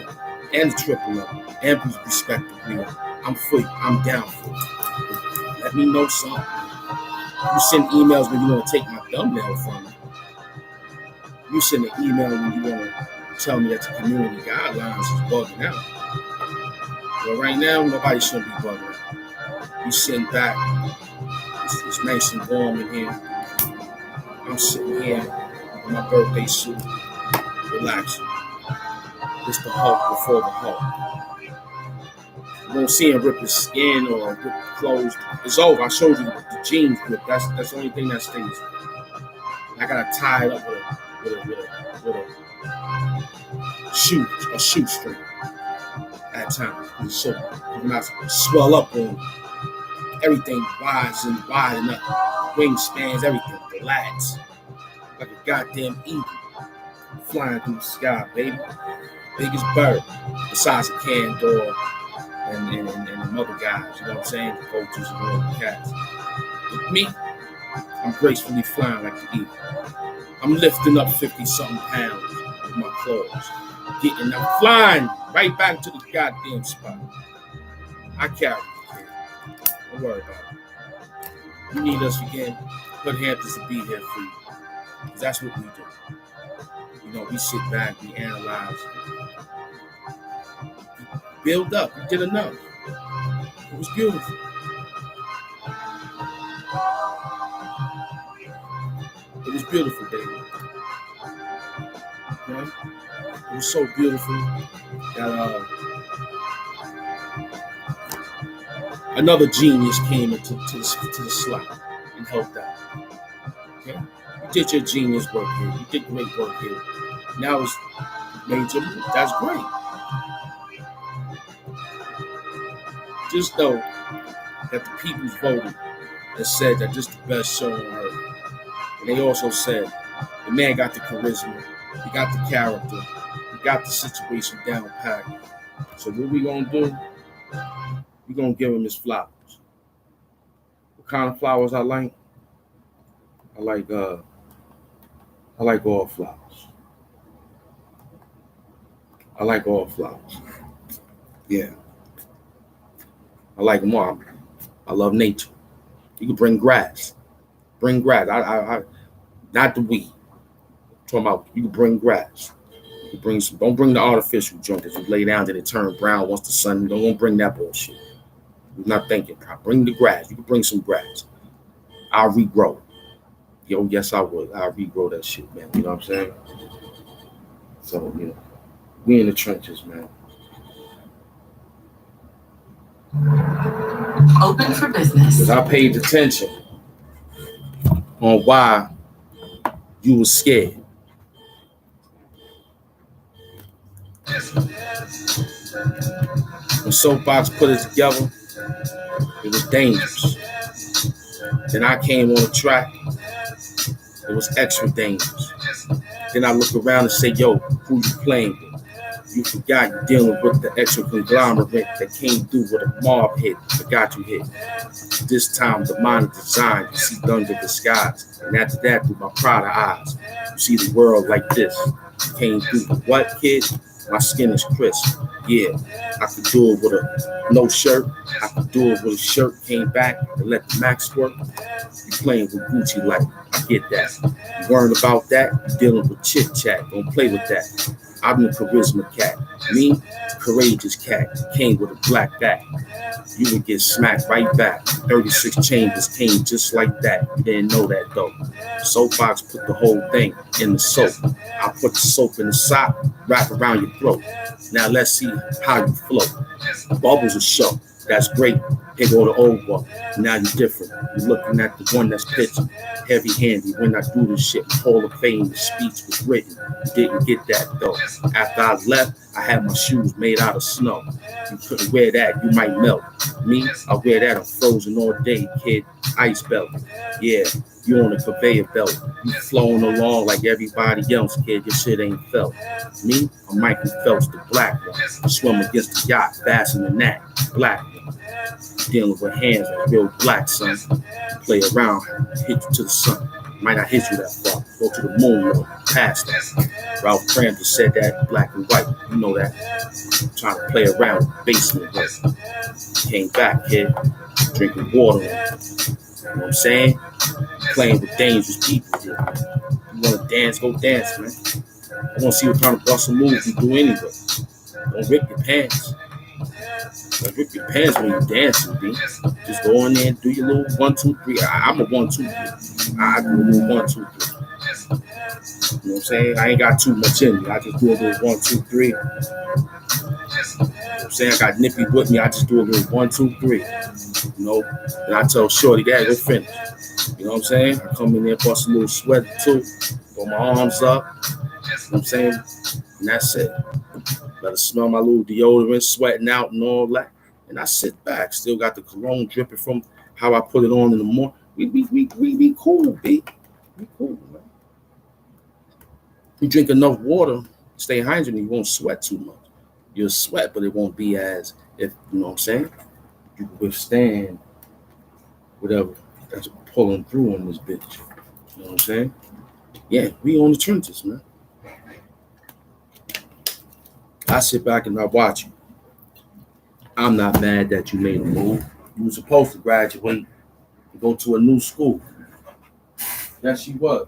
And the triple up. And respectively. I'm down for it. Let me know something. You send emails when you want to take my thumbnail from me. You send an email when you want to tell me that the community guidelines is bugging out. Well, right now, nobody shouldn't be bugging out. You sitting back. It's nice and warm in here. I'm sitting here in my birthday suit, relaxing. It's the Hulk before the Hulk. You won't see him rip his skin or rip his clothes. It's over. I showed you the jeans rip. That's the only thing that stays. I gotta tie it up with a shoestring at times. So you not swell up on everything widen up, wingspans, everything, the lats, like a goddamn eagle flying through the sky, baby. Biggest bird, besides a canned dog and the other guys, you know what I'm saying? The coaches and all the cats. With me, I'm gracefully flying like the eagle. I'm lifting up 50-something pounds with my claws. I'm flying right back to the goddamn spot. I carry you, kid. Don't worry about it. You need us again, Hood Hamptons to be here for you. Because that's what we do. You know, we sit back, we analyze, build up. We did enough. It was beautiful. It was beautiful, baby. You know? It was so beautiful that another genius came into the slot and helped out. Okay? You did your genius work here. You did great work here. Now it's major. That's great. Just know that the people's voted and said that this is the best show on earth. And they also said the man got the charisma, he got the character, he got the situation down pat. So what we gonna do? We gonna give him his flowers. What kind of flowers I like? I like all flowers. I like all flowers. Yeah. I like them all. I love nature. You can bring grass. Bring grass. I not the weed. I'm talking about you can bring grass. You bring some. Don't bring the artificial junk that you lay down that it turn brown once the sun. Don't bring that bullshit. You're not thinking. Bring the grass. You can bring some grass. I'll regrow. Yo, yes, I would. I'll regrow that shit, man. You know what I'm saying? So, you know, we in the trenches, man. Open for business. Because I paid attention on why you was scared. When Soapbox put it together, it was dangerous. Then I came on the track, it was extra dangerous. Then I look around and say, yo, who you playing with? You forgot you're dealing with the extra conglomerate that came through with a mob hit, forgot you hit. This time, the mind of design, you see thunder disguise. And after that, through my prouder eyes, you see the world like this. Came through the what, kid? My skin is crisp. Yeah, I could do it with a no shirt. I could do it with a shirt, came back and let the max work. You playing with Gucci like, I get that. You worrying about that, you dealing with chit chat. Don't play with that. I'm the charisma cat. Me, courageous cat. Came with a black back. You would get smacked right back. 36 chambers came just like that. You didn't know that though. Soapbox put the whole thing in the soap. I put the soap in the sock, wrap around your throat. Now let's see how you float. Bubbles are show. That's great. Here go the old buck. Now you're different. You're looking at the one that's pitching. Heavy-handed. When I do this shit, Hall of Fame, the speech was written. Didn't get that though. After I left, I had my shoes made out of snow. You couldn't wear that, you might melt. Me, I wear that, I'm frozen all day, kid. Ice belt. Yeah, you on a conveyor belt. You flowing along like everybody else, kid. Your shit ain't felt. Me, I'm Michael Phelps, the black one. I swim against the yacht faster than that. Black one. Dealing with hands like real black, son. Play around, hit you to the sun. Might not hit you that far. Go to the moon, though. Past that. Ralph Cramton said that black and white. You know that. Trying to play around basement work. Came back, kid. Drinking water. You know what I'm saying? Playing with dangerous people here. You want to dance, go dance, man. I want to see what kind of bustle moves you do anyway. Don't rip your pants. Don't rip your pants when you're dancing, B. Just go in there and do your little 1, 2, 3. I'm a 1, 2, 3. I do a little 1, 2, 3. You know what I'm saying? I ain't got too much in me. I just do a little 1, 2, 3. You know what I'm saying? I got Nippy with me. I just do a little 1, 2, 3. You know? And I tell Shorty, yeah, go finish. You know what I'm saying? I come in there, bust a little sweat too. Throw my arms up. You know what I'm saying? And that's it. Let her smell my little deodorant, sweating out and all that. And I sit back. Still got the cologne dripping from how I put it on in the morning. We cool, B. We cool, man. You drink enough water, stay hydrated, you won't sweat too much. You'll sweat, but it won't be as if, you know what I'm saying? You can withstand whatever that's pulling through on this bitch. You know what I'm saying? Yeah, we on the trenches, man. I sit back and I watch you. I'm not mad that you made a move. You were supposed to graduate and go to a new school. Yes, you was.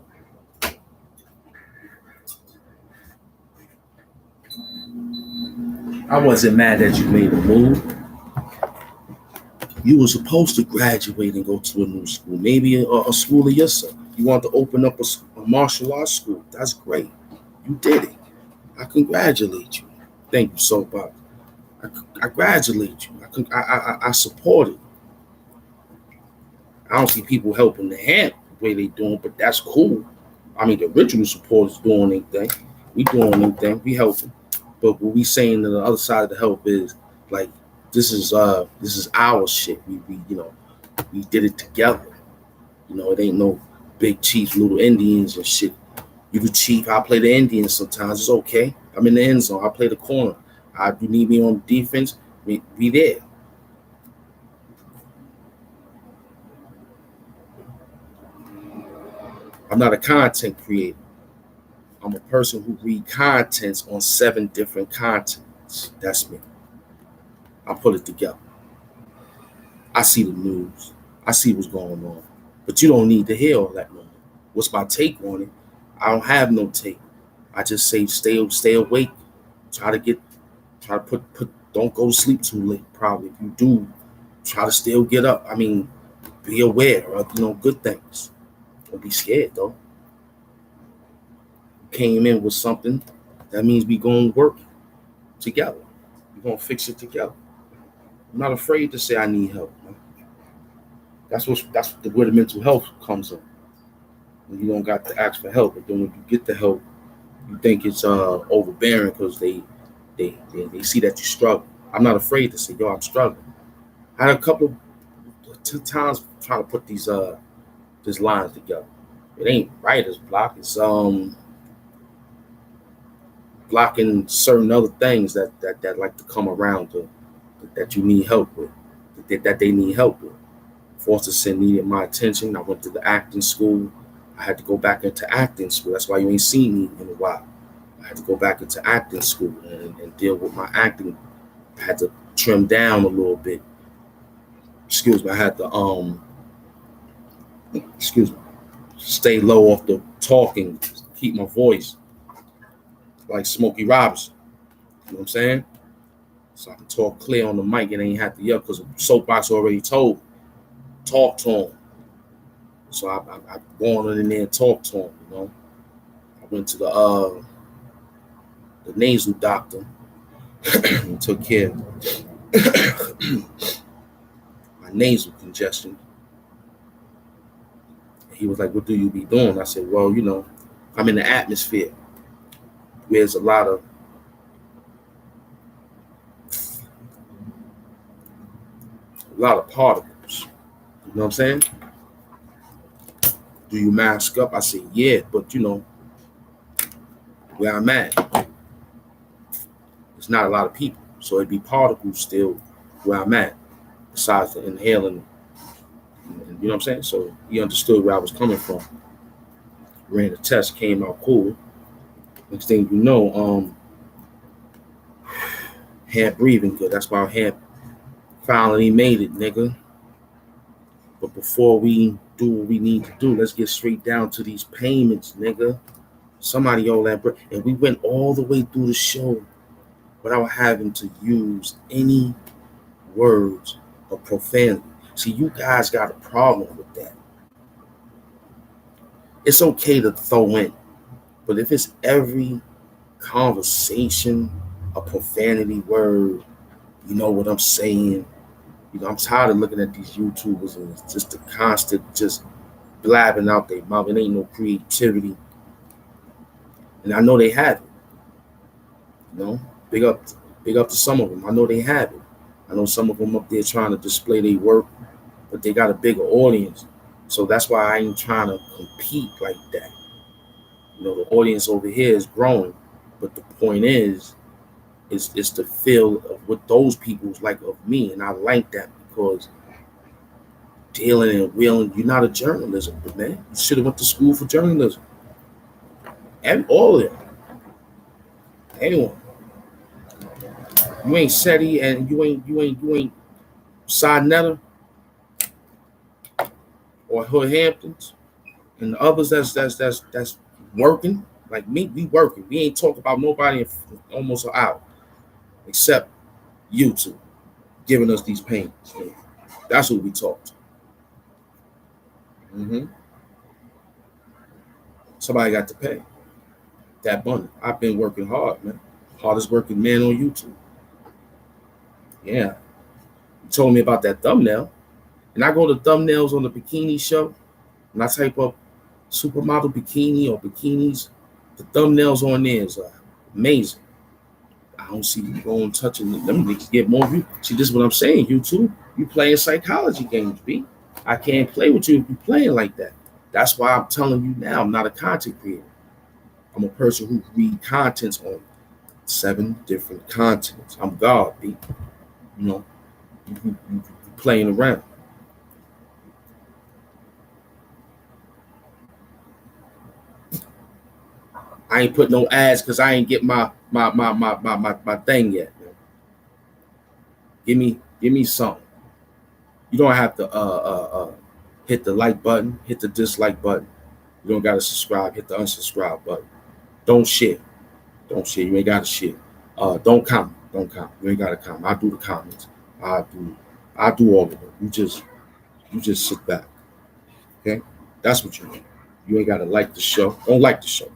I wasn't mad that you made a move. You were supposed to graduate and go to a new school, maybe a school of yourself. You want to open up a martial arts school. That's great. You did it. I congratulate you. Thank you so much. I congratulate you. I support it. I don't see people helping the hand the way they doing, but that's cool. I mean, the original supporters doing anything. We doing anything. We helping. But what we saying to the other side of the help is like this is our shit. We we did it together. You know, it ain't no big chiefs, little Indians and shit. You the chief, I play the Indians sometimes. It's okay. I'm in the end zone. I play the corner. You need me on defense, be there. I'm not a content creator. I'm a person who read contents on 7 different continents. That's me. I put it together. I see the news. I see what's going on. But you don't need to hear all that no more. What's my take on it? I don't have no take. I just say stay awake. Try to put don't go to sleep too late, probably. If you do, try to still get up. I mean, be aware of good things. Don't be scared though. You came in with something, that means we gonna work together. We're gonna fix it together. I'm not afraid to say I need help, man. That's where the mental health comes in. When you don't got to ask for help, but then when you get the help, you think it's overbearing because they see that you struggle. I'm not afraid to say, yo, I'm struggling. I had a couple of 2 times trying to put these lines together. It ain't writer's block. It's blocking certain other things that like to come around that you need help with, that they need help with. Foster needed my attention. I went to the acting school. I had to go back into acting school. That's why you ain't seen me in a while. I had to go back into acting school and deal with my acting. I had to trim down a little bit. Excuse me. I had to stay low off the talking, keep my voice like Smokey Robinson. You know what I'm saying? So I can talk clear on the mic and ain't have to yell because the soapbox already talk to him. So I go on in there and talk to him, you know. I went to the nasal doctor and took care of him. nasal congestion. He was like, "What do you be doing?" I said, "Well, I'm in the atmosphere where there's a lot of particles. You know what I'm saying? Do you mask up?" I said, "Yeah, but where I'm at, it's not a lot of people, so it'd be particles still where I'm at, besides the inhaling." You know what I'm saying? So he understood where I was coming from. Ran the test, came out cool. Next thing you know, hand breathing good. That's why hand finally made it, nigga. But before we do what we need to do, let's get straight down to these payments, nigga. Somebody owe that bread. And we went all the way through the show without having to use any words of profanity. See, you guys got a problem with that. It's okay to throw in, but if it's every conversation a profanity word, you know what I'm saying? I'm tired of looking at these YouTubers and it's just the constant just blabbing out their mouth. It ain't no creativity. And I know they have it. Big up to some of them. I know they have it. I know some of them up there trying to display their work, but they got a bigger audience. So that's why I ain't trying to compete like that. The audience over here is growing, but the point is it's the feel of what those people's like of me, and I like that because dealing and wheeling, you're not a journalism, man. You should have went to school for journalism. And all of it. Anyone. You ain't SETI and you ain't Sinetta or Hood Hamptons and the others that's working. Like me, we working. We ain't talk about nobody in almost an hour. Except YouTube giving us these payments. That's what we talked. Somebody got to pay that money. I've been working hard, man. Hardest working man on YouTube. Yeah. You told me about that thumbnail. And I go to thumbnails on the bikini show, and I type up supermodel bikini or bikinis. The thumbnails on there is amazing. I don't see you going touching them niggas get more views. See, this is what I'm saying, YouTube. You playing psychology games, B. I can't play with you if you playing like that. That's why I'm telling you now, I'm not a content creator. I'm a person who read contents on 7 different continents. I'm God, B. You playing around. I ain't put no ads because I ain't get my thing yet. Man. Give me something. You don't have to hit the like button, hit the dislike button. You don't gotta subscribe, hit the unsubscribe button. Don't share. Don't share. You ain't gotta share. Don't comment. Don't comment. You ain't gotta comment. I do the comments. I do all of it. You just sit back. Okay? That's what you do. You ain't gotta like the show. Don't like the show.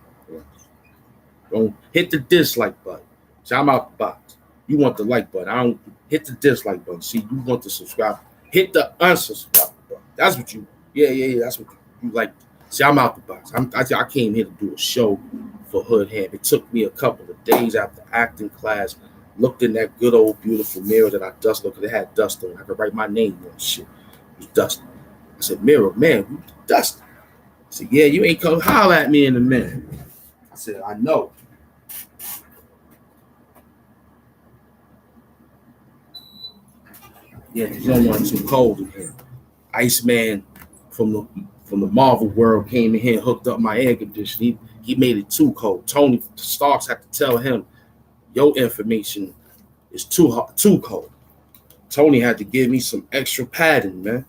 Don't hit the dislike button. See, I'm out the box. You want the like button. I don't hit the dislike button. See, you want the subscribe. Hit the unsubscribe button. That's what you. Yeah. That's what you like. See, I'm out the box. I came here to do a show for Hood Ham. It took me a couple of days after acting class. Looked in that good old beautiful mirror that I dusted because it had dust on it. I could write my name on shit. It was dusty. I said, "Mirror, man, you dusty." I said, "Yeah, you ain't come holler at me in a minute." I said, "I know." Yeah, because you don't want it too cold in here. Iceman from the Marvel world came in here and hooked up my air conditioning. He made it too cold. Tony Starks had to tell him, your information is too hot, too cold. Tony had to give me some extra padding, man.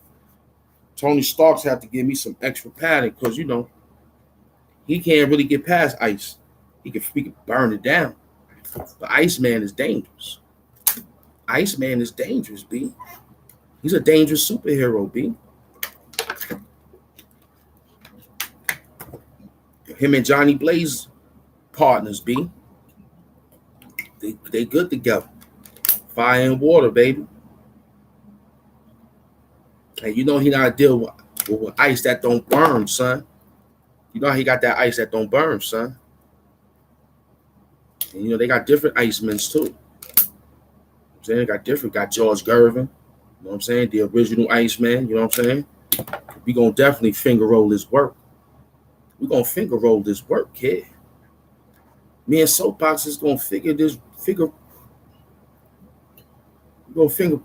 Tony Starks had to give me some extra padding because he can't really get past ice. He can burn it down. The Iceman is dangerous. Iceman is dangerous, B. He's a dangerous superhero, B. Him and Johnny Blaze partners, B. They good together. Fire and water, baby. And you know he gotta deal with ice that don't burn, son. You know he got that ice that don't burn, son. And you know they got different icemen too. You know I'm saying they got George Gervin. You know what I'm saying? The original Iceman. You know what I'm saying? We gonna definitely finger roll this work. We gonna finger roll this work, kid. Me and Soapbox is gonna figure this figure. We gonna finger. You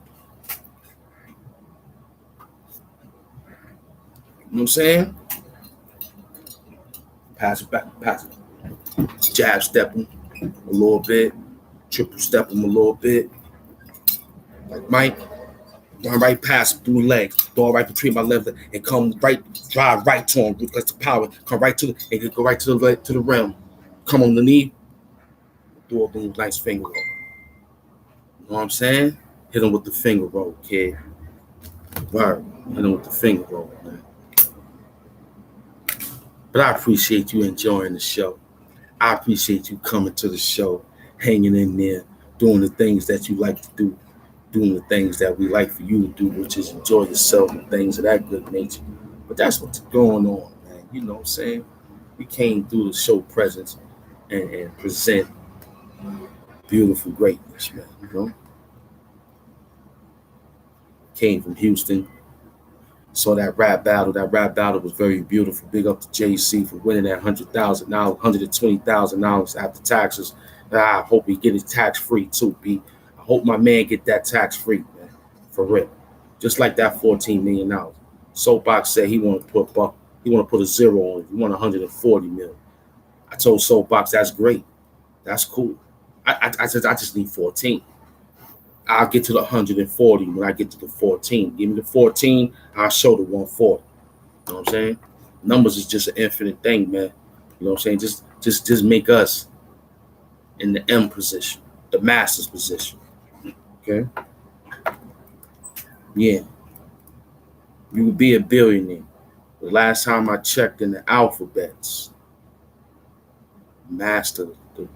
know what I'm saying? Pass it back, pass it. Jab step him a little bit, triple step him a little bit. Like Mike, run right past through the legs, throw right between my left and come right, drive right to him because the power come right to the and go right to the rim. Come on the knee, do a little nice finger roll. You know what I'm saying? Hit him with the finger roll, kid. Right, hit him with the finger roll, man. But I appreciate you enjoying the show. I appreciate you coming to the show, hanging in there, doing the things that you like to do, doing the things that we like for you to do, which is enjoy yourself and things of that good nature. But that's what's going on, man. You know what I'm saying? We came through the show presence and present beautiful greatness, man. You know? Came from Houston. Saw that rap battle. That rap battle was very beautiful. Big up to JC for winning that $100,000, $120,000 after taxes. I hope he get it tax free too, B. I hope my man get that tax free, man. For real. Just like that $14 million. Soapbox said he want to put a zero on it. He want 140 million. I told Soapbox that's great. That's cool. I just need 14. I'll get to the 140 when I get to the 14. Give me the 14, I'll show the 140. You know what I'm saying? Numbers is just an infinite thing, man. You know what I'm saying? Just make us in the M position, the master's position. Okay? Yeah. You would be a billionaire. The last time I checked in the alphabets, master, the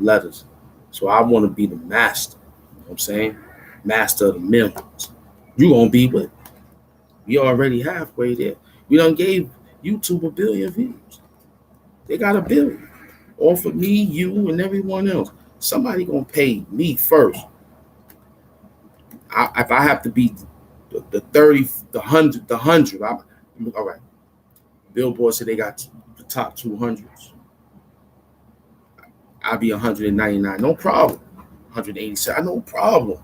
letters. So I want to be the master. You know what I'm saying? Master of the millions. You gonna be with. We already halfway there. We done gave YouTube 1 billion views. They got 1 billion. All for me, you, and everyone else. Somebody gonna pay me first. If I have to be the 30, the 100, all right. Billboard said they got the top 200s. I'll be 199, no problem. 187, no problem.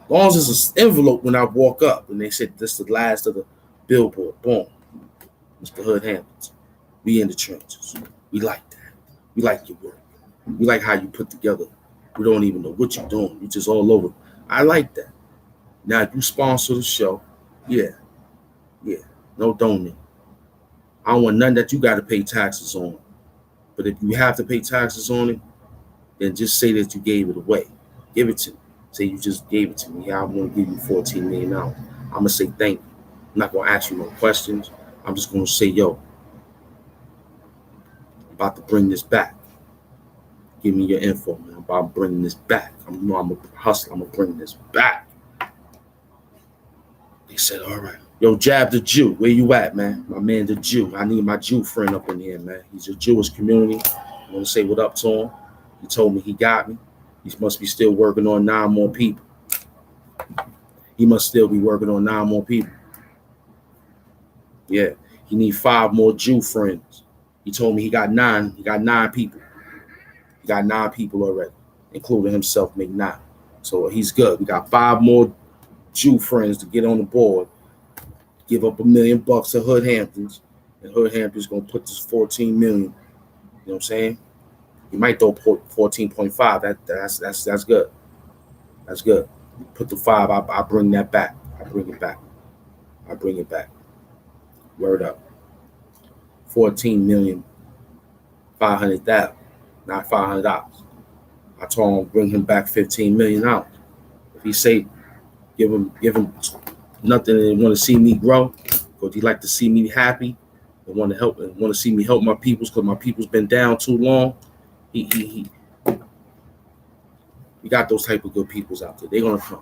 As long as it's an envelope when I walk up and they said this is the last of the billboard. Boom. Mr. Hood Hamptons. We in the trenches. We like that. We like your work. We like how you put together. We don't even know what you're doing. You just all over. I like that. Now if you sponsor the show, yeah. No donate. I don't want nothing that you got to pay taxes on. But if you have to pay taxes on it, then just say that you gave it away. Give it to me. Say you just gave it to me. Yeah, I'm going to give you $14 million. I'm going to say thank you. I'm not going to ask you no questions. I'm just going to say, yo, I'm about to bring this back. Give me your info, man. I'm about bringing this back. I'm a hustler. I'm going to bring this back. They said, all right. Yo, Jab the Jew, where you at, man? My man the Jew. I need my Jew friend up in here, man. He's a Jewish community. I want to say what up to him. He told me he got me. He must be still working on 9 more people. He must still be working on 9 more people. Yeah, he need 5 more Jew friends. He told me he got 9. He got 9 people. He got 9 people already, including himself, make 9. So he's good. We got 5 more Jew friends to get on the board. Give up $1 million to Hood Hamptons, and Hood Hamptons gonna put this 14 million. You know what I'm saying? He might throw 14.5. That's good. That's good. Put the 5. I bring that back. I bring it back. Word up. 14,500,000, not $500. I told him bring him back 15 million out. If he say give him nothing and want to see me grow, because he like to see me happy and want to help and want to see me help my peoples because my people's been down too long. We got those type of good peoples out there. They're gonna come.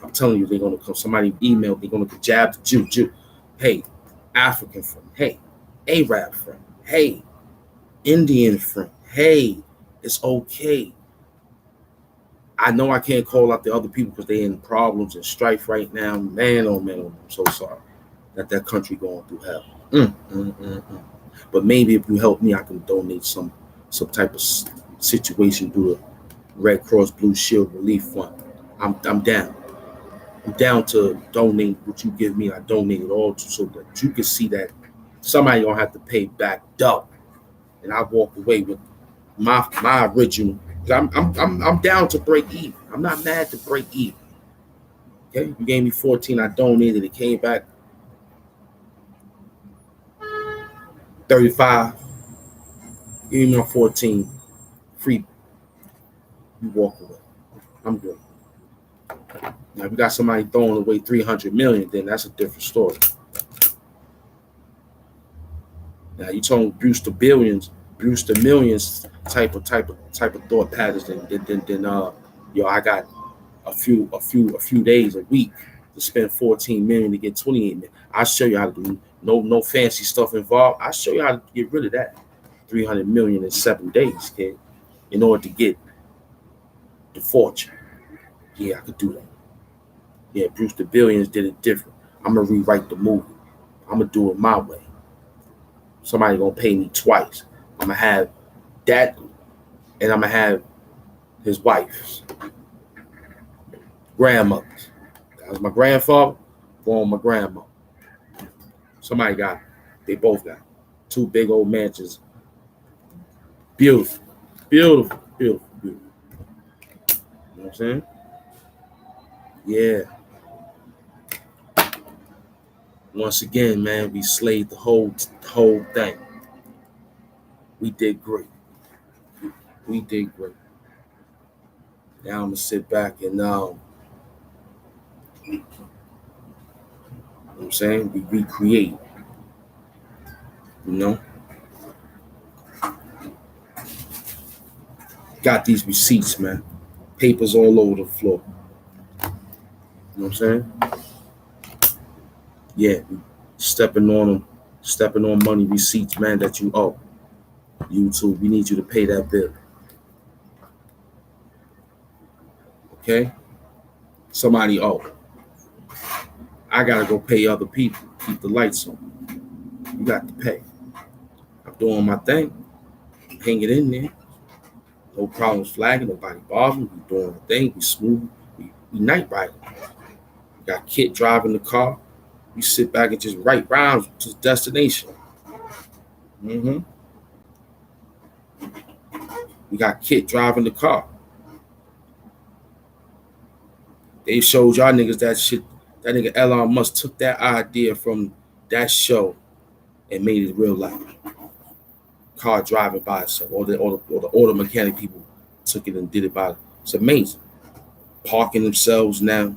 I'm telling you, they're gonna come. Somebody emailed, they're gonna jab the Jew. Hey, African friend. Hey, Arab friend. Hey, Indian friend. Hey, it's okay. I know I can't call out the other people because they're in problems and strife right now. Man, oh man, oh man, I'm so sorry that country going through hell. But maybe if you help me, I can donate some type of situation through the Red Cross Blue Shield Relief Fund. I'm down. I'm down to donate what you give me. I donate it all so that you can see that somebody gonna have to pay back double, and I walk away with my original. I'm down to break even. I'm not mad to break even. Okay, you gave me 14. I donated. It came back 35. Give me my 14. Free. You walk away. I'm good. Now, if you got somebody throwing away 300 million, then that's a different story. Now you talking Brewster billions, Brewster millions type of thought patterns. Then I got a few days, a week to spend 14 million to get 28 million. I'll show you how to do no fancy stuff involved. I'll show you how to get rid of that 300 million in 7 days, kid, in order to get the fortune. Yeah, I could do that. Yeah, Brewster Billions did it different. I'm gonna rewrite the movie. I'm gonna do it my way. Somebody gonna pay me twice. I'm gonna have that, and I'm gonna have his wife's grandmother's. That was my grandfather, born my grandmother. Somebody got it. They both got it. 2 big old mansions. Beautiful. Beautiful. Beautiful. Beautiful. You know what I'm saying? Yeah. Once again, man, we slayed the whole thing. We did great. We did great. Now I'm gonna sit back and you know what I'm saying? We recreate. You know? Got these receipts, man. Papers all over the floor. You know what I'm saying? Yeah, stepping on them, stepping on money receipts, man, that you owe. YouTube, we need you to pay that bill. Okay? Somebody owe. I gotta go pay other people. Keep the lights on. You got to pay. I'm doing my thing. Hang it in there. No problems flagging. Nobody bothering. We doing our thing. We smooth. We night riding. We got Kit driving the car. We sit back and just write rounds to the destination. We got Kit driving the car. They showed y'all niggas that shit. That nigga Elon Musk took that idea from that show and made it real life. Car driving by itself, or the auto mechanic people took it and did it by. It's amazing. Parking themselves now.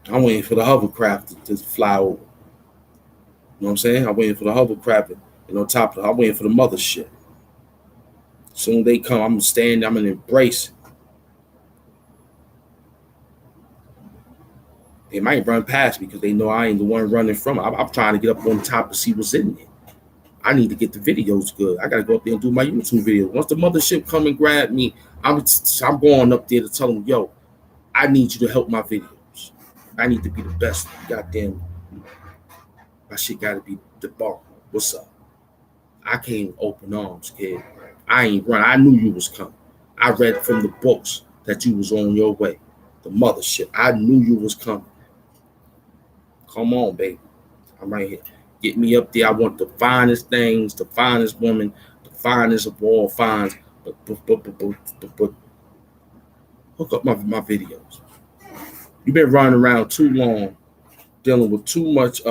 I'm waiting for the hovercraft to fly over. You know what I'm saying? I'm waiting for the hovercraft, and on top of it, I'm waiting for the mothership. Soon they come, I'm gonna stand, I'm gonna embrace. They might run past me because they know I ain't the one running from it. I'm trying to get up on top to see what's in there. I need to get the videos good. I gotta go up there and do my YouTube videos. Once the mothership come and grab me, I'm going up there to tell them, yo, I need you to help my videos. I need to be the best. Goddamn, my shit gotta be the bar. What's up? I came open arms, kid. I ain't run. I knew you was coming. I read from the books that you was on your way. The mothership. I knew you was coming. Come on, baby. I'm right here. Get me up there. I want the finest things, the finest woman, the finest of all finds. But hook up my videos. You've been running around too long, dealing with too much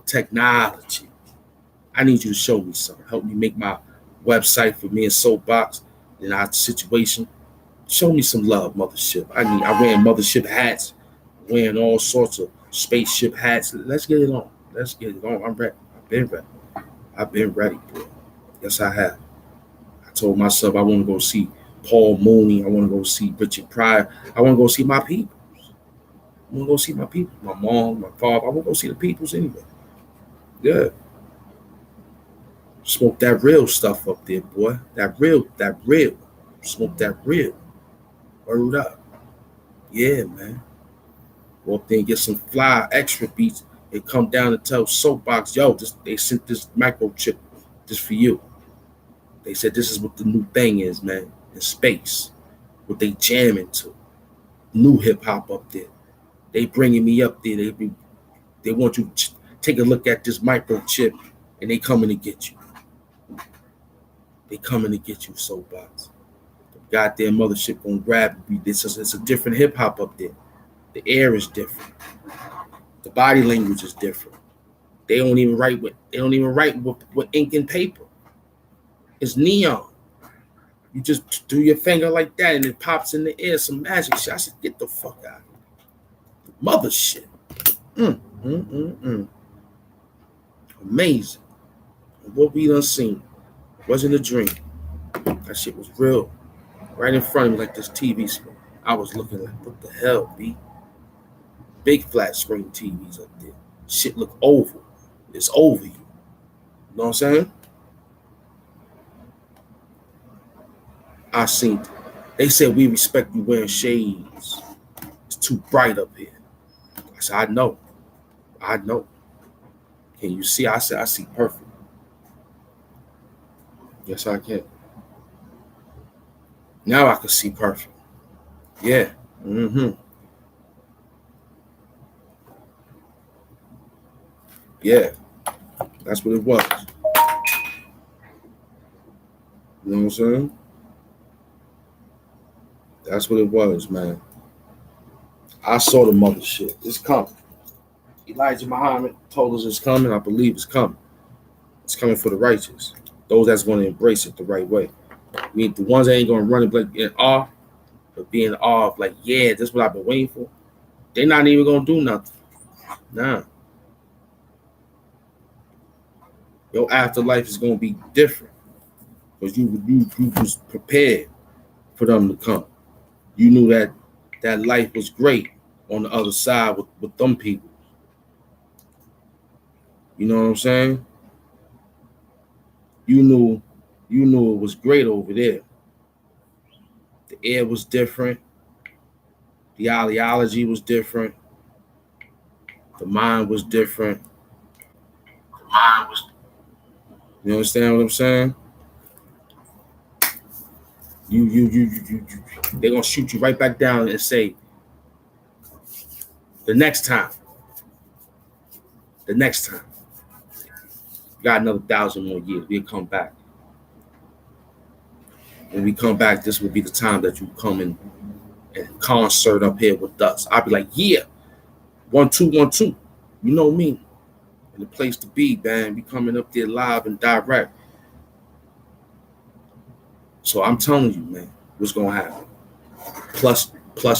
technology. I need you to show me something. Help me make my website for me and Soapbox in our situation. Show me some love, mothership. I'm wearing mothership hats, wearing all sorts of spaceship hats. Let's get it on. Let's get it on. I'm ready. I've been ready. I've been ready, bro. Yes, I have. told myself I want to go see Paul Mooney. I want to go see Richard Pryor. I want to go see my people. I want to go see my people. My mom, my father. I want to go see the peoples anyway. Yeah. Smoke that real stuff up there, boy. That real. Smoke that real. Word up. Yeah, man. Go up there and get some fly extra beats and come down and tell Soapbox, yo, they sent this microchip just for you. They said this is what the new thing is, man. In space. What they jamming to. New hip hop up there. They bringing me up there. They want you to take a look at this microchip and they coming to get you. They coming to get you, Soapbox. The goddamn mothership gonna grab you. It's a different hip hop up there. The air is different. The body language is different. They don't even write with ink and paper. It's neon. You just do your finger like that and it pops in the air. Some magic shit. I said, get the fuck out of here. Mother shit. Amazing. What we done seen wasn't a dream. That shit was real. Right in front of me like this TV screen. I was looking like, what the hell, B? Big flat screen TVs up there. Shit look oval. It's over you. You know what I'm saying? I seen. They said we respect you wearing shades. It's too bright up here. I said, I know. Can you see? I said, I see perfect. Yes, I can. Now I can see perfect. Yeah. Yeah. That's what it was. You know what I'm saying? That's what it was, man. I saw the mother shit. It's coming. Elijah Muhammad told us it's coming. I believe it's coming. It's coming for the righteous. Those that's going to embrace it the right way. I mean, the ones that ain't going to run it like in awe, but being awe of like, yeah, this is what I've been waiting for. They're not even going to do nothing. Nah. Your afterlife is going to be different because you was prepared for them to come. You knew that life was great on the other side with them people. You know what I'm saying? You knew it was great over there. The air was different. The ideology was different. The mind was different. You understand what I'm saying? You they're gonna shoot you right back down and say, the next time. You got another 1,000 more years. We'll come back. When we come back, this will be the time that you come and concert up here with us. I'll be like, yeah, 1 2 1 2. You know me. And the place to be, man. We coming up there live and direct. So I'm telling you, man, what's gonna happen? Plus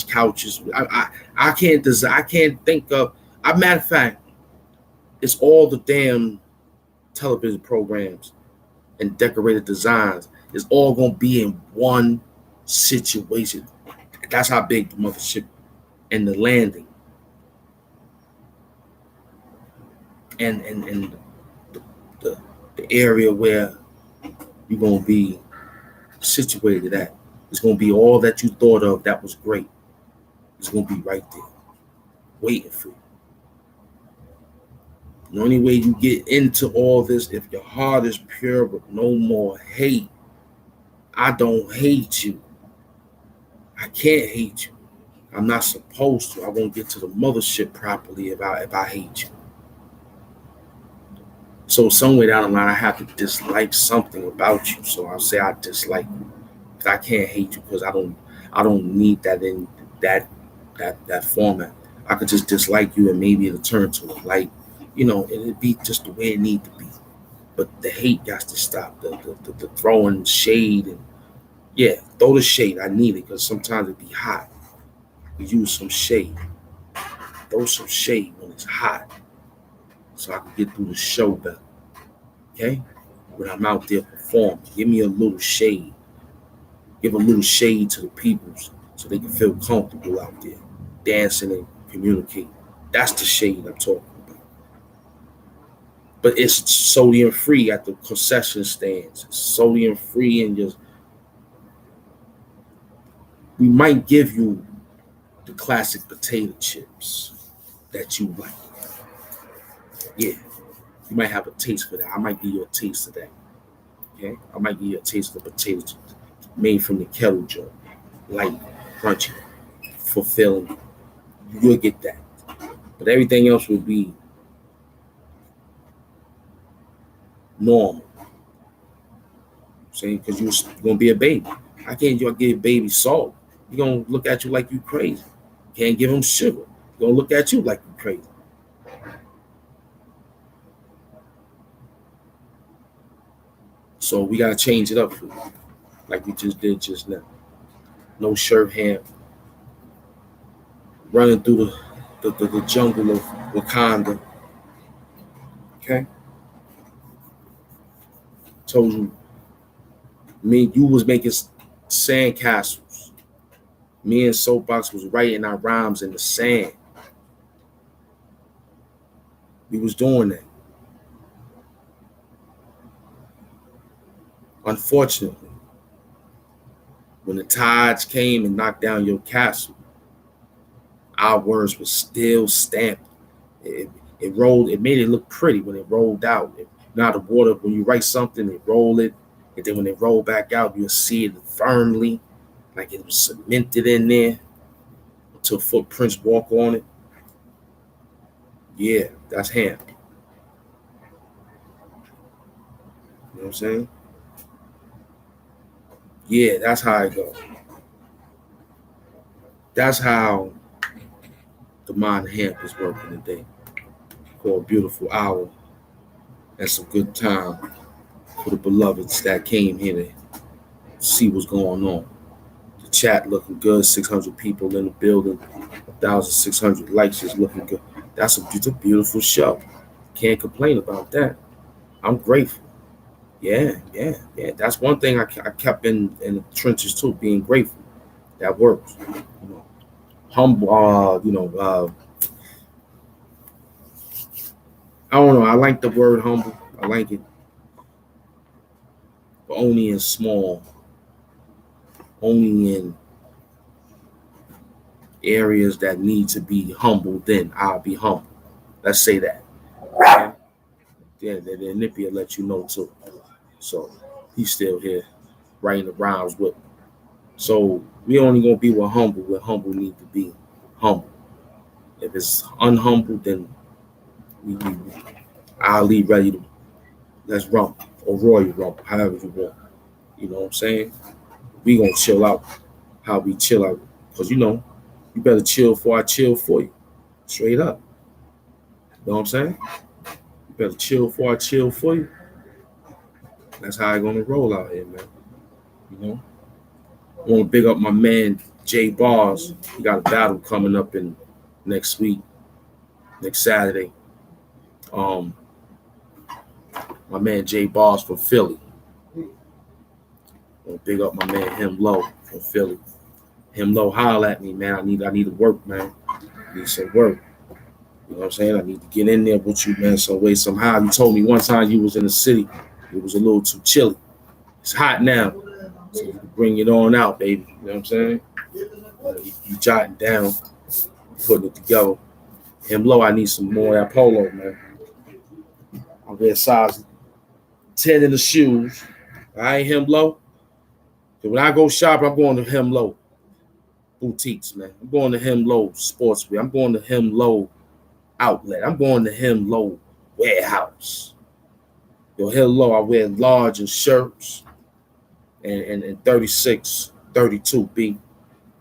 couches. I can't think of. Matter of fact, it's all the damn television programs and decorated designs. It's all gonna be in one situation. That's how big the mothership and the landing and the area where you're gonna be situated at. It's gonna be all that you thought of that was great. It's gonna be right there, waiting for you. The only way you get into all this, if your heart is pure with no more hate. I don't hate you. I can't hate you. I'm not supposed to. I won't get to the mothership properly if I hate you. So somewhere down the line, I have to dislike something about you. So I'll say I dislike you. I can't hate you because I don't need that in that format. I could just dislike you and maybe it'll turn to a like, it'd be just the way it need to be. But the hate got to stop. The throwing shade and throw the shade. I need it because sometimes it be hot. We use some shade. Throw some shade when it's hot, so I can get through the show better. Okay, when I'm out there performing. Give me a little shade. Give a little shade to the people so they can feel comfortable out there dancing and communicating. That's the shade I'm talking about. But it's sodium free at the concession stands. It's sodium free, and just we might give you the classic potato chips that you like. Yeah, you might have a taste for that. I might give you a taste of that. Okay, I might give you a taste of the potato chips made from the kettle jar, light, crunchy, fulfilling. You'll get that, but everything else will be normal. Saying because you're gonna be a baby. I can't you give baby salt. You're gonna look at you like you crazy. Can't give them sugar. They're gonna look at you like you crazy. So we gotta change it up for you, like we just did just now. No shirt hand, running through the jungle of Wakanda. Okay, told you, me you was making sand castles. Me and Soapbox was writing our rhymes in the sand. We was doing that. Unfortunately, when the tides came and knocked down your castle, our words were still stamped. It rolled. It made it look pretty when it rolled out. Now the water, when you write something, it roll it, and then when it rolled back out, you'll see it firmly, like it was cemented in there until footprints walk on it. Yeah, that's him. You know what I'm saying? Yeah, that's how it goes. That's how the mind hemp is working today. For a beautiful hour and some good time for the beloveds that came here to see what's going on. The chat looking good, 600 people in the building, 1,600 likes is looking good. It's a beautiful show. Can't complain about that. I'm grateful. Yeah. That's one thing I kept in the trenches too, being grateful. That works. You know, humble. I don't know. I like the word humble. I like it, but only in small, only in areas that need to be humble. Then I'll be humble. Let's say that. Okay? Yeah, then Nippy will let you know too. So he's still here writing the rhymes with me. So we only gonna be with humble where humble need to be humble. If it's unhumble, then I'll leave ready to let's rump or royal rump, however you want. You know what I'm saying? We gonna chill out how we chill out. Cause you better chill before I chill for you. Straight up. You know what I'm saying? You better chill before I chill for you. That's how I gonna roll out here, man. You know? I wanna big up my man Jay Bars. He got a battle coming up in next week, next Saturday. My man Jay Bars from Philly. I wanna big up my man Him Low from Philly. Him Low, holler at me, man. I need to work, man. I need some work. You know what I'm saying? I need to get in there with you, man, some way, somehow. You told me one time you was in the city. It was a little too chilly. It's hot now. So you can bring it on out, baby. You know what I'm saying? You jotting down, putting it together. Him Low, I need some more of that polo, man. I wear size 10 in the shoes. I ain't Him Low. So when I go shop, I'm going to Him Low boutiques, man. I'm going to Him Low sportswear. I'm going to Him Low outlet. I'm going to Him Low warehouse. Him Low, I wear large in shirts and 36, 32, B.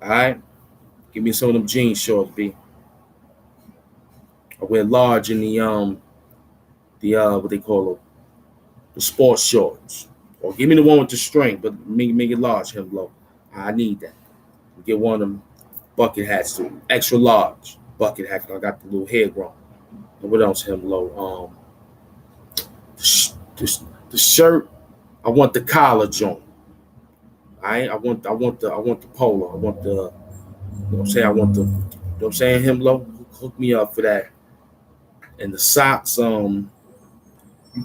All right? Give me some of them jean shorts, B. I wear large in the what they call it, the sports shorts. Or give me the one with the string, but make it large, Him Low. I need that. Get one of them bucket hats too. Extra large bucket hat. I got the little hair grown. And what else, Him Low? The shirt, I want the collar joint. All right, I want the polo. I want the, you know what I'm saying? I want the, you know what I'm saying? Him low, hook me up for that. And the socks, you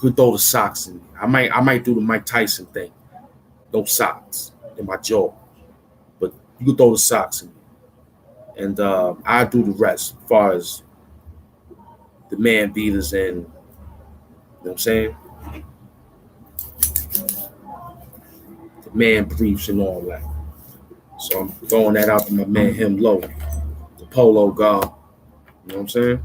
could throw the socks in. I might do the Mike Tyson thing. No socks in my jaw, but you could throw the socks in. And I do the rest as far as the man beaters and, you know what I'm saying? The man briefs and all that. So I'm throwing that out to my man, him low, the polo guard. You know what I'm saying?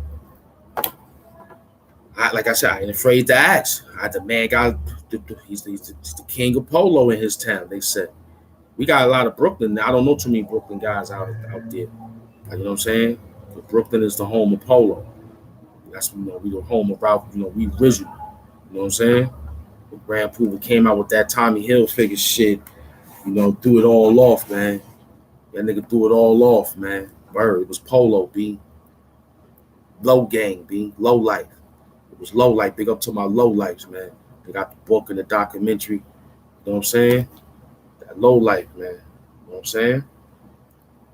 Like I said, I ain't afraid to ask. The man got, he's the king of polo in his town, they said. We got a lot of Brooklyn. I don't know too many Brooklyn guys out there. Like, you know what I'm saying? Brooklyn is the home of polo. That's, you know, we the home of Ralph, you know, we original. You know what I'm saying? Grand Pooper came out with that Tommy Hilfiger shit, you know, threw it all off, man. That nigga threw it all off, man. Word, it was polo, B. Low gang, B. Low life. It was low life. Big up to my low lives, man. They got the book and the documentary. You know what I'm saying? That low life, man. You know what I'm saying?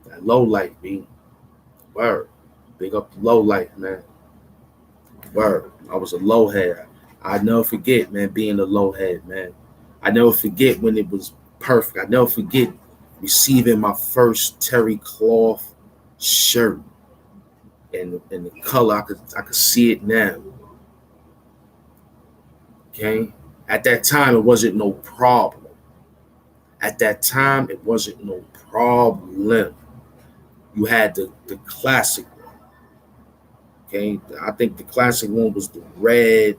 That low life, B. Word. Big up the low life, man. Word. I was a low head. I never forget, man, being a low head, man. I never forget when it was perfect. I never forget receiving my first terry cloth shirt. And the color, I could see it now. Okay? At that time, it wasn't no problem. At that time, it wasn't no problem. You had the classic one. Okay? I think the classic one was the red,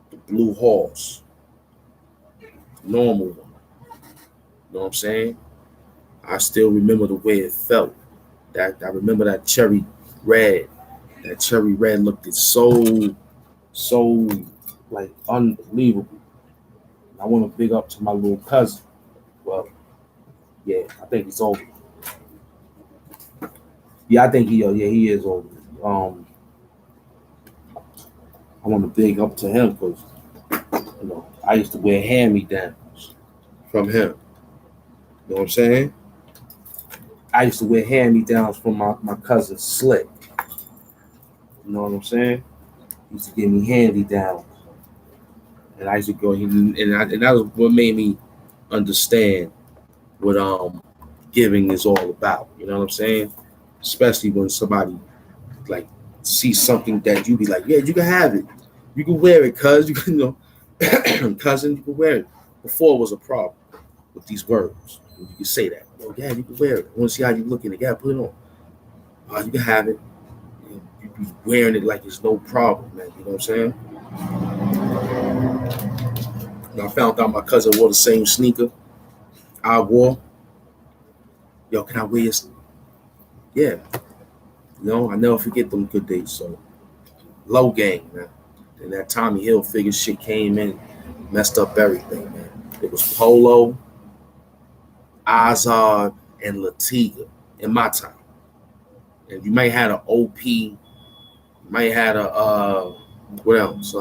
the blue horse. Normal one. You know what I'm saying? I still remember the way it felt. That I remember that cherry red. That cherry red looked so like unbelievable. I want to big up to my little cousin. Well, yeah, I think it's over. Yeah, I think he is over. I want to big up to him because, you know, I used to wear hand me downs from him. You know what I'm saying? I used to wear hand me downs from my cousin Slick. You know what I'm saying? He used to give me handy downs. And I used to go and that was what made me understand what giving is all about. You know what I'm saying? Especially when somebody like sees something that you be like, yeah, you can have it. You can wear it, cuz you can, you know, cousin, you can wear it. Before it was a problem with these words. You can say that. Oh, yeah, you can wear it. I want to see how you look in it. Yeah, put it on. You can have it. You be wearing it like it's no problem, man. You know what I'm saying? And I found out my cousin wore the same sneaker I wore. Yo, can I wear your? Yeah. You know, I never forget them good days. So, low gang, man. And that Tommy Hilfiger shit came in, messed up everything, man. It was Polo, Azad, and Latiga in my time. And you might have an OP, you might have a what else?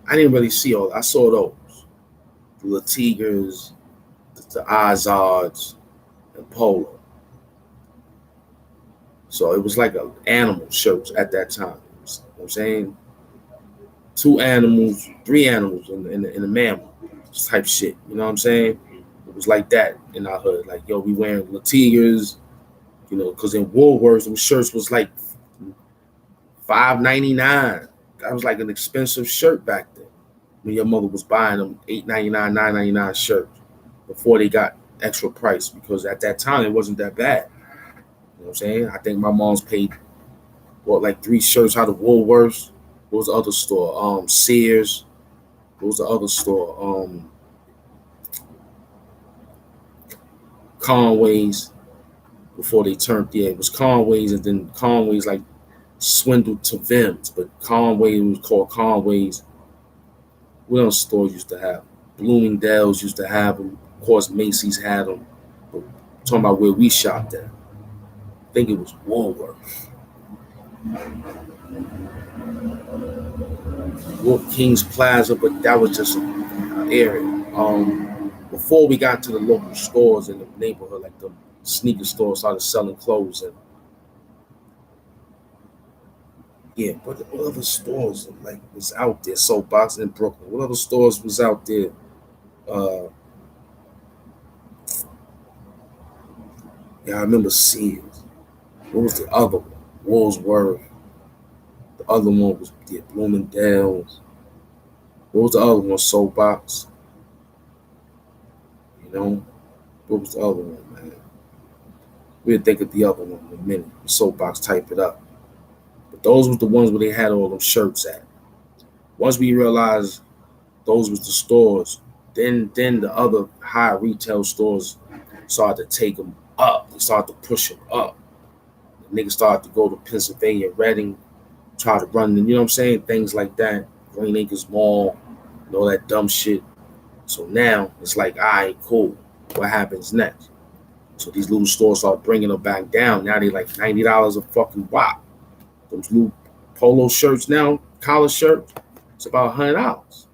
I didn't really see all. I saw those, the Latigas, the Azads, and Polo. So it was like an animal shirts at that time. You know what I'm saying? Two animals, three animals in a mammal type shit. You know what I'm saying? It was like that in our hood. Like, yo, we wearing Latigas, you know, because in Woolworths, those shirts was like $5.99. That was like an expensive shirt back then. When your mother was buying them $8.99, $9.99 shirts before they got extra price, because at that time it wasn't that bad. You know what I'm saying? I think my mom's paid like 3 shirts out of Woolworths. What was the other store? Sears. What was the other store? Conway's. Before they turned, yeah, it was Conway's, and then Conway's like swindled to Vim's, but Conway was called Conway's. What else stores used to have? Bloomingdale's used to have them. Of course, Macy's had them. But talking about where we shopped at. think it was Woolworth. King's Plaza, but that was just an area. Before we got to the local stores in the neighborhood, like the sneaker stores started selling clothes, and yeah, what other stores like was out there? Soap Box in Brooklyn. What other stores was out there? Uh, yeah, I remember Sears. What was the other one? Woolworth. The other one was Bloomingdale's. What was the other one? Soap Box. You know, what was the other one, man? We'll think of the other one in a minute. The Soap Box, type it up. But those were the ones where they had all them shirts at. Once we realized those was the stores, then the other high retail stores started to take them up. They started to push them up. The niggas started to go to Pennsylvania, Reading, try to run them, you know what I'm saying? Things like that. Green Acres Mall, and all that dumb shit. So now it's like, all right, cool. What happens next? So these little stores start bringing them back down. Now they like $90 a fucking wop. Those new polo shirts now, collar shirts, it's about $100.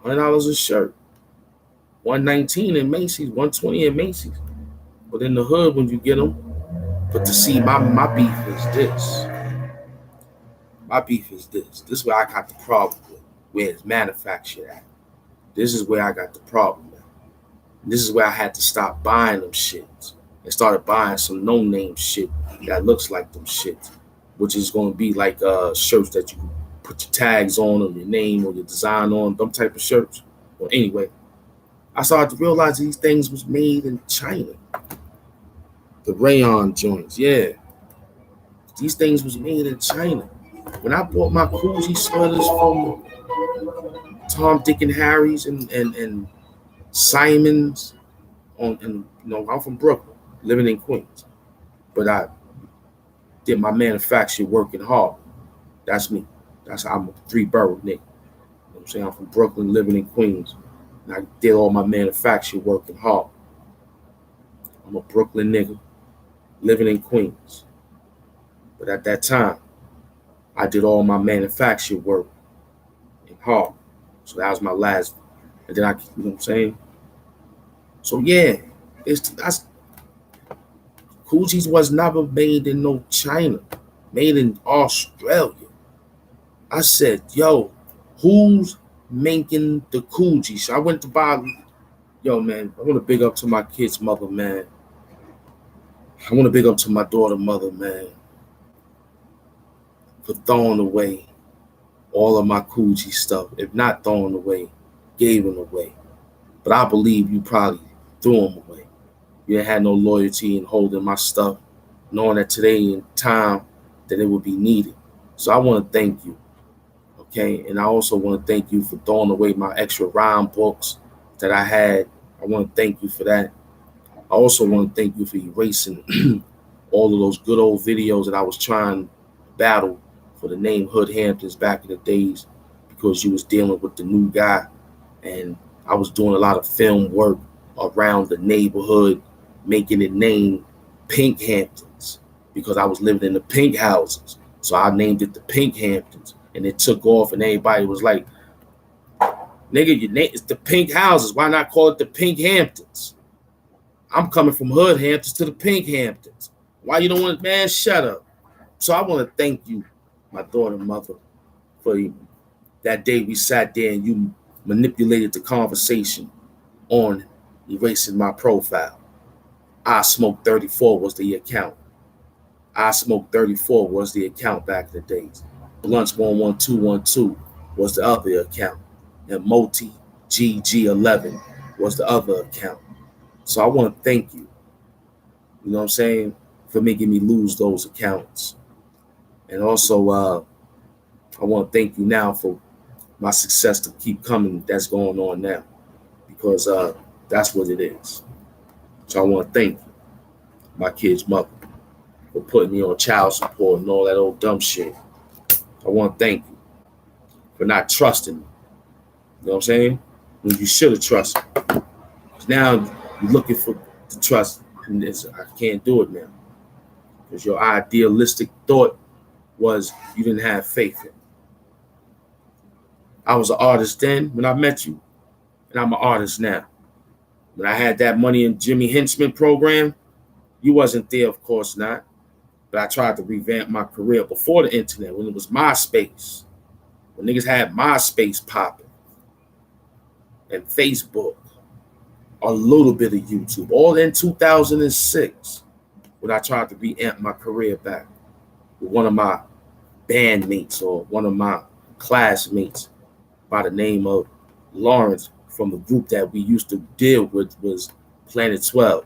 $100 a shirt. $119 in Macy's, $120 in Macy's. But in the hood, when you get them, but to see my beef is this. My beef is this. This is where I got the problem with, where it's manufactured at. This is where I got the problem at. This is where I had to stop buying them shits and started buying some no-name shit that looks like them shits, which is going to be like shirts that you put your tags on or your name or your design on, them type of shirts. Well, anyway, I started to realize these things was made in China. The rayon joints, yeah. These things was made in China. When I bought my Coogee sweaters from Tom, Dick, and Harry's and Simon's, I'm from Brooklyn, living in Queens, but I did my manufacturing working hard. That's me. I'm a three-borough nigga. You know what I'm saying? I'm from Brooklyn, living in Queens, and I did all my manufacturing working hard. I'm a Brooklyn nigga, living in Queens. But at that time, I did all my manufacturing work in hard. So that was my last. And then you know what I'm saying? So yeah, that's Coogee was never made in no China, made in Australia. I said, yo, who's making the Coogee? So I went to buy, yo, man, I want to big up to my kid's mother, man. I want to big up to my daughter mother, man, for throwing away all of my Coogee stuff. If not throwing away, gave them away. But I believe you probably threw them away. You didn't have no loyalty in holding my stuff, knowing that today in time that it would be needed. So I want to thank you. Okay, and I also want to thank you for throwing away my extra rhyme books that I had. I want to thank you for that. I also want to thank you for erasing all of those good old videos that I was trying to battle for the name Hood Hamptons back in the days, because you was dealing with the new guy, and I was doing a lot of film work around the neighborhood, making it name Pink Hamptons, because I was living in the pink houses. So I named it the Pink Hamptons, and it took off, and everybody was like, nigga, your name is the Pink Houses. Why not call it the Pink Hamptons? I'm coming from Hood Hamptons to the Pink Hamptons. Why you don't want, man, shut up. So I want to thank you, my daughter mother, for that day we sat there and you manipulated the conversation on erasing my profile. I Smoke 34 was the account. I Smoke 34 was the account back in the days. Blunts 11212 was the other account. And Moti GG11 was the other account. So I want to thank you, you know what I'm saying, for making me lose those accounts. And also, I want to thank you now for my success to keep coming that's going on now, because that's what it is. So I want to thank you, my kid's mother, for putting me on child support and all that old dumb shit. I want to thank you for not trusting me. You know what I'm saying? When you should have trusted me. Because now you're looking for the trust, and I can't do it now. Because your idealistic thought was you didn't have faith in. I was an artist then when I met you, and I'm an artist now. When I had that Money and Jimmy Henchman program, you wasn't there, of course not. But I tried to revamp my career before the internet, when it was MySpace. When niggas had MySpace popping and Facebook, a little bit of YouTube, all in 2006, when I tried to reamp my career back with one of my bandmates or one of my classmates by the name of Lawrence from the group that we used to deal with was Planet 12,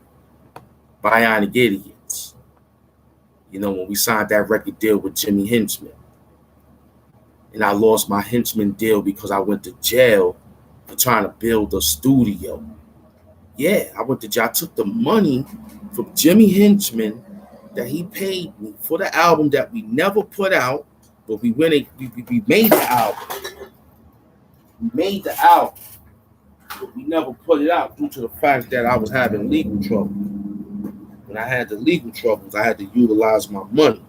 Bionic Idiots. You know, when we signed that record deal with Jimmy Henchman. And I lost my Henchman deal because I went to jail for trying to build a studio. Yeah, I went to jail. I took the money from Jimmy Henchman that he paid me for the album that we never put out, but we made the album. We made the album, but we never put it out due to the fact that I was having legal trouble. When I had the legal troubles, I had to utilize my money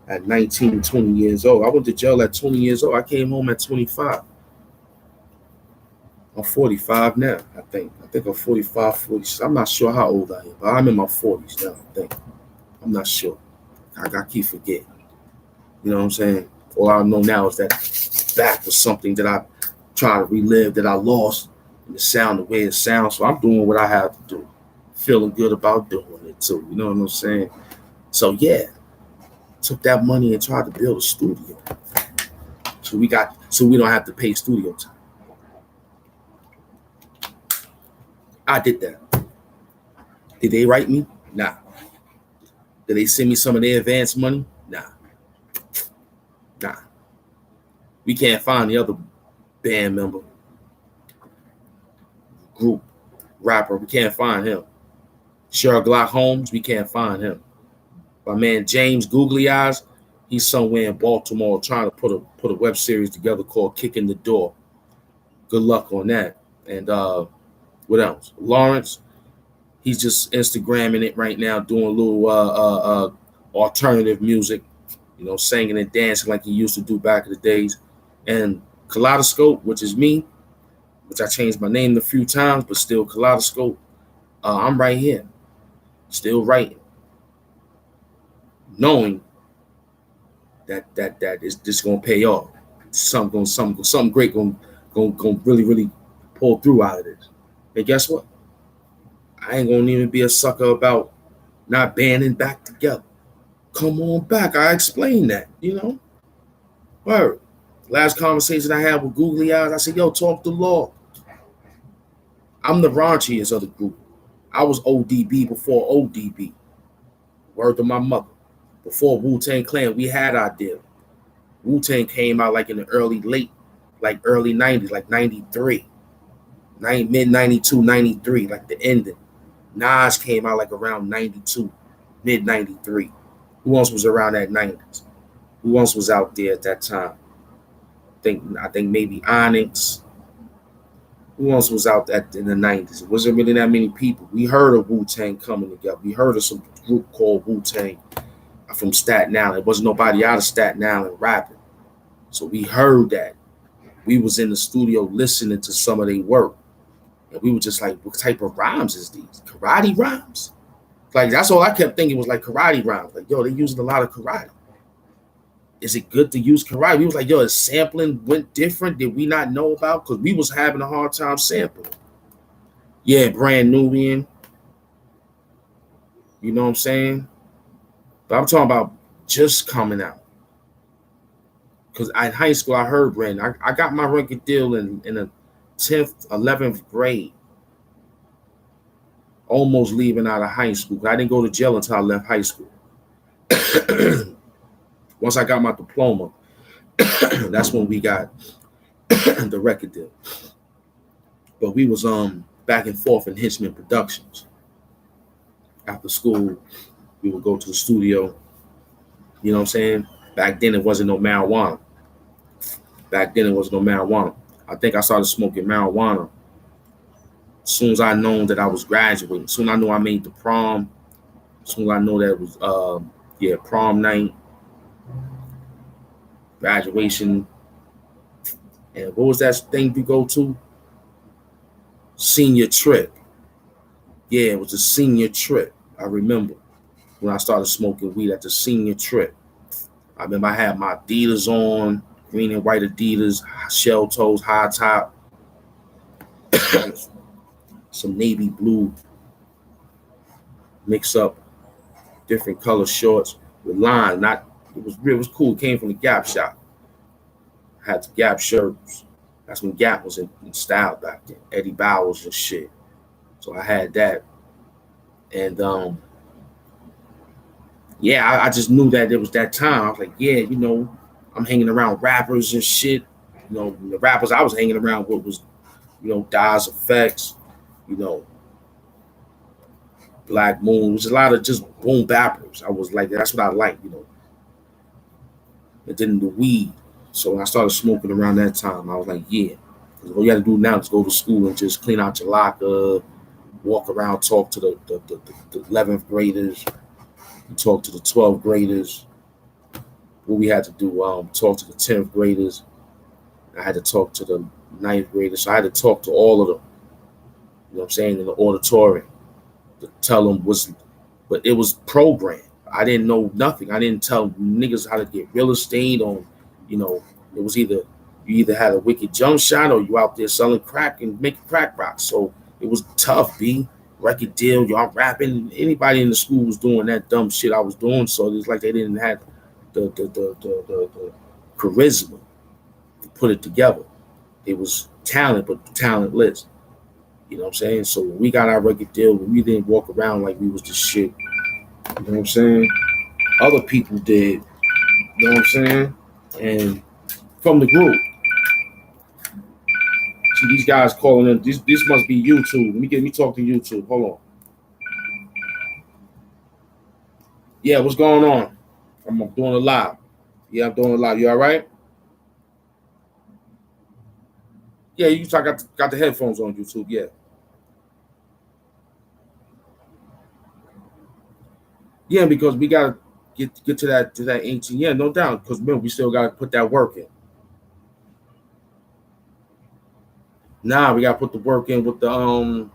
at 19, 20 years old. I went to jail at 20 years old. I came home at 25. I'm 45 now, I think. I think I'm 45, 46. I'm not sure how old I am, but I'm in my 40s now, I think. I'm not sure. I keep forgetting. You know what I'm saying? All I know now is that back was something that I try to relive that I lost in the sound, the way it sounds. So I'm doing what I have to do. Feeling good about doing it too. You know what I'm saying? So yeah, took that money and tried to build a studio. So we don't have to pay studio time. I did that. Did they write me? Nah. Did they send me some of their advance money? Nah. We can't find the other band member, group, rapper. We can't find him. Sherlock Holmes, we can't find him. My man James Googly Eyes, he's somewhere in Baltimore trying to put a web series together called Kicking the Door. Good luck on that. And what else? Lawrence, he's just Instagramming it right now, doing a little alternative music, you know, singing and dancing like he used to do back in the days. And Kaleidoscope, which is me, which I changed my name a few times, but still Kaleidoscope. I'm right here, still writing, knowing that is just gonna pay off. Something great gonna really pull through out of this. And guess what? I ain't gonna even be a sucker about not banding back together. Come on back. I explained that, you know. Word. Last conversation I had with Googly Eyes, I said, yo, talk the law. I'm the raunchiest of the group. I was ODB before ODB. Word to my mother. Before Wu-Tang Clan, we had our deal. Wu-Tang came out like in the early 90s, like 93. Mid 92, 93, like the ending. Nas came out like around 92, mid 93. Who else was around that 90s? Who else was out there at that time? I think maybe Onyx. Who else was out in the 90s? It wasn't really that many people. We heard of Wu-Tang coming together. We heard of some group called Wu-Tang from Staten Island. It wasn't nobody out of Staten Island rapping. So we heard that. We was in the studio listening to some of their work. And we were just like, what type of rhymes is these? Karate rhymes? Like, that's all I kept thinking was like karate rhymes. Like, yo, they're using a lot of karate. Is it good to use karate? We was like, yo, is sampling went different? Did we not know about? Because we was having a hard time sampling. Yeah, brand new in. You know what I'm saying? But I'm talking about just coming out. Because in high school, I heard Brandon. I got my record deal in the 10th, 11th grade. Almost leaving out of high school. I didn't go to jail until I left high school. Once I got my diploma, that's when we got the record deal. But we was back and forth in Henchman Productions. After school, we would go to the studio. You know what I'm saying? Back then, it wasn't no marijuana. I think I started smoking marijuana as soon as I known that I was graduating. As soon as I knew I made the prom. As soon as I know that it was Yeah, prom night, graduation, and what was that thing we go to? Senior trip. Yeah, it was a senior trip. I remember when I started smoking weed at the senior trip. I remember I had my Adidas on, green and white Adidas, shell toes, high top, some navy blue mix up, different color shorts with line. Not it was cool. It came from the Gap shop. I had the Gap shirts. That's when Gap was in style back then. Eddie Bowers and shit. So I had that, and yeah, I just knew that it was that time. I was like, yeah, I'm hanging around rappers and shit. The rappers I was hanging around with was, Daz Effects, you know, Black Moon. It was a lot of just boom bappers. I was like, that's what I like. And then the weed. So when I started smoking around that time, I was like, yeah. 'Cause all you got to do now is go to school and just clean out your locker, walk around, talk to the 11th graders, talk to the 12th graders. What we had to do, talk to the 10th graders. I had to talk to the ninth graders. So I had to talk to all of them, what I'm saying, in the auditorium to tell them but it was programmed. I didn't know nothing. I didn't tell niggas how to get real estate on, it was you either had a wicked jump shot or you out there selling crack and making crack rocks. So it was tough, B. Record deal, y'all rapping. Anybody in the school was doing that dumb shit I was doing. So it's like they didn't have the charisma to put it together. It was talent, but talentless. You know what I'm saying? So when we got our record deal, we didn't walk around like we was the shit. You know what I'm saying? Other people did. You know what I'm saying? And from the group. See these guys calling in. This must be YouTube. Let me talk to YouTube. Hold on. Yeah, what's going on? I'm doing a live. Yeah, I'm doing a live. You all right? Yeah, you talk. Got the headphones on YouTube. Yeah. Yeah, because we gotta get to that 18. Yeah, no doubt. Because remember, we still gotta put that work in. Nah, we gotta put the work in with the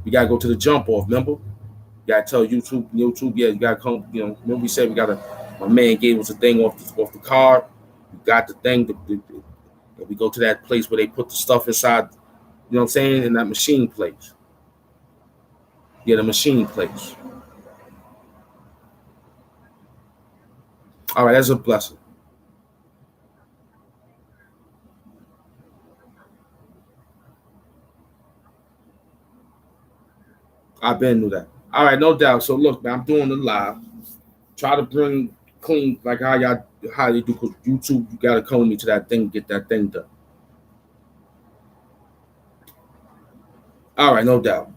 We gotta go to the jump off. Remember, you gotta tell YouTube. Yeah, you gotta come. Remember we said we gotta. My man gave us a thing off the card. We got the thing. And we go to that place where they put the stuff inside. You know what I'm saying? In that machine place. Yeah, the machine place. All right, that's a blessing. I've been through that. All right, no doubt. So look, man, I'm doing the live. Try to bring clean like how you do. Cause YouTube, you gotta come with me to that thing, get that thing done. All right, no doubt.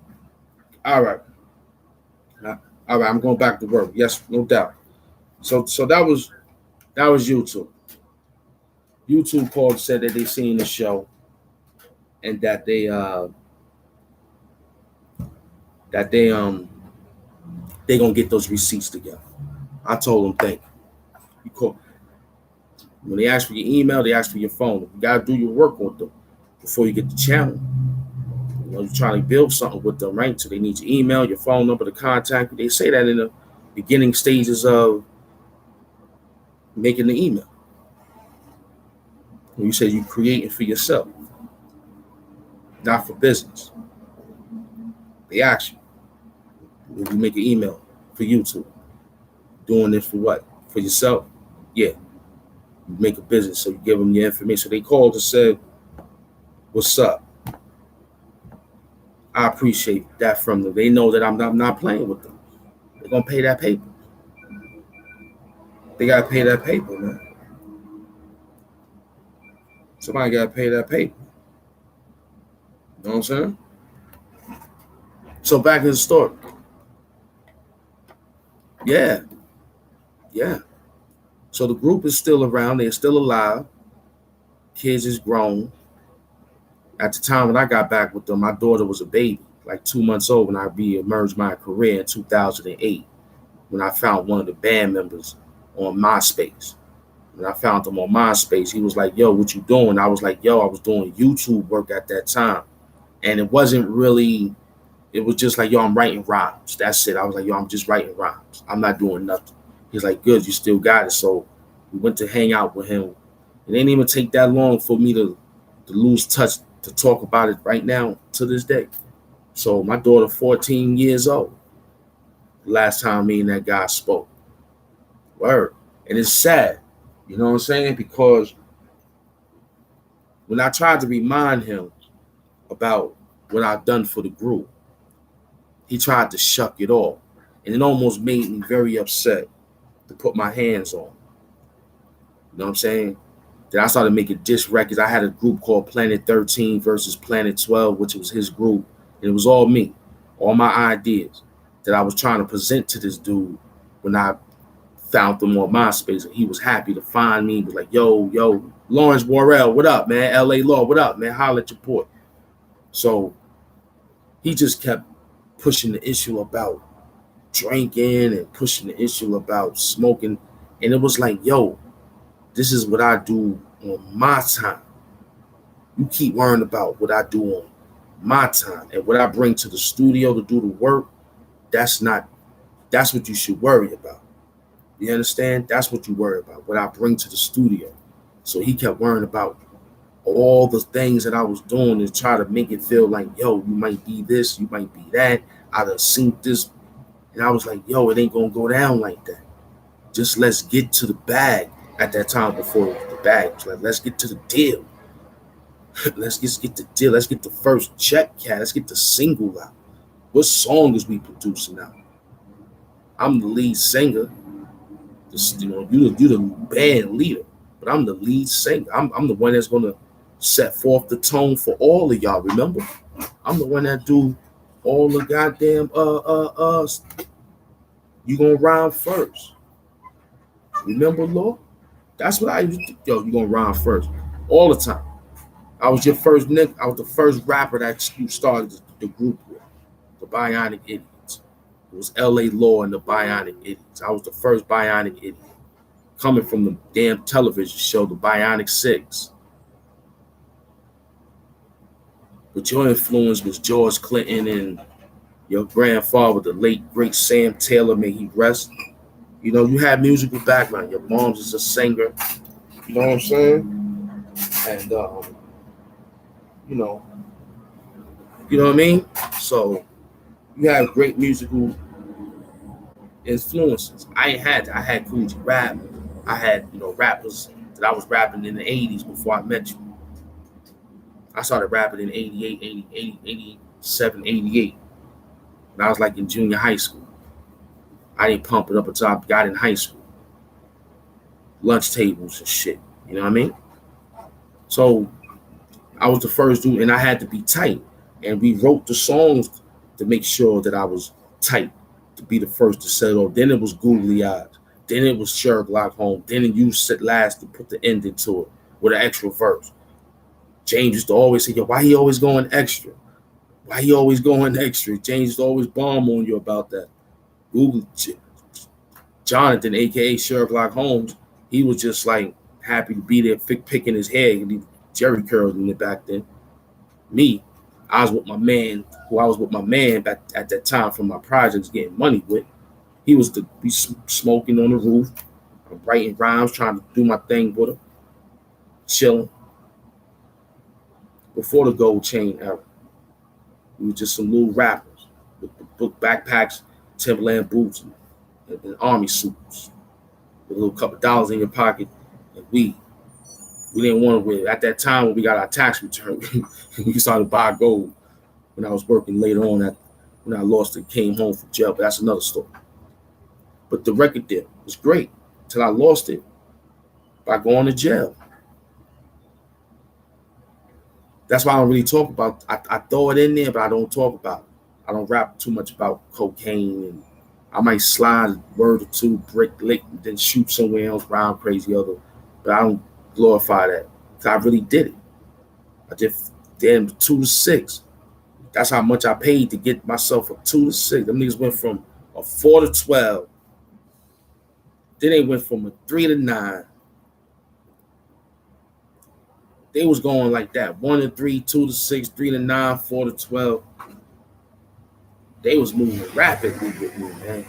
All right, all right. I'm going back to work. Yes, no doubt. So that was YouTube. YouTube called and said that they seen the show and that they gonna get those receipts together. I told them thank you. You call when they ask for your email, they ask for your phone. You gotta do your work with them before you get the channel. You're trying to build something with them, right? So they need your email, your phone number to contact you. They say that in the beginning stages of making the email. When you say you create it for yourself, not for business. They ask you when you make an email for YouTube, doing this for what? For yourself? Yeah. You make a business, so you give them your information. So they called and said, "What's up?" I appreciate that from them. They know that I'm not playing with them. They're gonna pay that paper. They gotta pay that paper, man. Somebody gotta pay that paper. You know what I'm saying? So back to the story. Yeah, yeah. So the group is still around. They're still alive. Kids is grown. At the time when I got back with them, my daughter was a baby, like 2 months old when I re-emerged my career in 2008. when I found one of the band members on MySpace. When I found him on MySpace, he was like, yo, what you doing? I was like, yo, I was doing YouTube work at that time. And it wasn't really, it was just like, yo, I'm writing rhymes. That's it. I was like, yo, I'm just writing rhymes. I'm not doing nothing. He's like, good, you still got it. So we went to hang out with him. It didn't even take that long for me to lose touch to talk about it right now to this day. So my daughter, 14 years old, last time me and that guy spoke. Word. And it's sad, you know what I'm saying? Because when I tried to remind him about what I've done for the group, he tried to shuck it off. And it almost made me very upset to put my hands on. You know what I'm saying? Then I started making diss records. I had a group called Planet 13 versus Planet 12, which was his group. And it was all me, all my ideas that I was trying to present to this dude when I found him on MySpace. And he was happy to find me. He was like, yo, Lawrence Worrell, what up, man? LA Law, what up, man? Holla at your boy. So he just kept pushing the issue about drinking and pushing the issue about smoking. And it was like, yo, this is what I do on my time. You keep worrying about what I do on my time and what I bring to the studio to do the work. That's what you should worry about. You understand? That's what you worry about, what I bring to the studio. So he kept worrying about all the things that I was doing to try to make it feel like, yo, you might be this, you might be that. I done seen this. And I was like, yo, it ain't going to go down like that. Just let's get to the bag. At that time before the bag, was like, let's get to the deal. Let's just get the deal. Let's get the first check, cat. Let's get the single out. What song is we producing now? I'm the lead singer. You the band leader, but I'm the lead singer. I'm the one that's gonna set forth the tone for all of y'all. Remember, I'm the one that do all the goddamn You gonna rhyme first. Remember, Lord? That's what I used to. Yo, you gonna rhyme first all the time. I was your first Nick. I was the first rapper that you started the group with, the Bionic Idiots. It was L.A. Law and the Bionic Idiots. I was the first Bionic Idiot, coming from the damn television show, the Bionic Six. But your influence was George Clinton and your grandfather, the late great Sam Taylor, may he rest. You know, you had musical background. Your mom's is a singer. You know what I'm saying? And you know what I mean? So you have great musical influences. I ain't had that. I had Coogee rap. I had, rappers that I was rapping in the 80s before I met you. I started rapping in 88, 88, 87, 88. When I was like in junior high school. I didn't pump it up until I got in high school. Lunch tables and shit. You know what I mean? So I was the first dude, and I had to be tight. And we wrote the songs to make sure that I was tight, to be the first to set it off. Then it was Googly Eyes. Then it was Sherlock Holmes. Then you sit last to put the end into it with an extra verse. James used to always say, yo, why he always going extra? Why he always going extra? James used to always bomb on you about that. Google Jonathan, aka Sherlock Holmes, he was just like happy to be there, picking his hair. He Jerry curls in it back then. Me, I was with my man, back at that time from my projects, getting money with. He was be smoking on the roof, writing rhymes, trying to do my thing with him, chilling. Before the gold chain era, we were just some little rappers with the book backpacks, Timberland boots, and army suits, with a little couple dollars in your pocket, and we didn't want to wear. At that time when we got our tax return, we started to buy gold. When I was working later on, when I lost it, came home from jail, but that's another story. But the record deal was great until I lost it by going to jail. That's why I don't really talk about. I throw it in there, but I don't talk about it. I don't rap too much about cocaine, and I might slide a word or two, brick lick, and then shoot somewhere else, round crazy other. But I don't glorify that. I really did it. I did damn 2 to 6. That's how much I paid to get myself a 2 to 6. Them niggas went from a 4 to 12 Then they went from a 3 to 9. They was going like that: 1 to 3, 2 to 6, 3 to 9, 4 to 12. They was moving rapidly with me, man.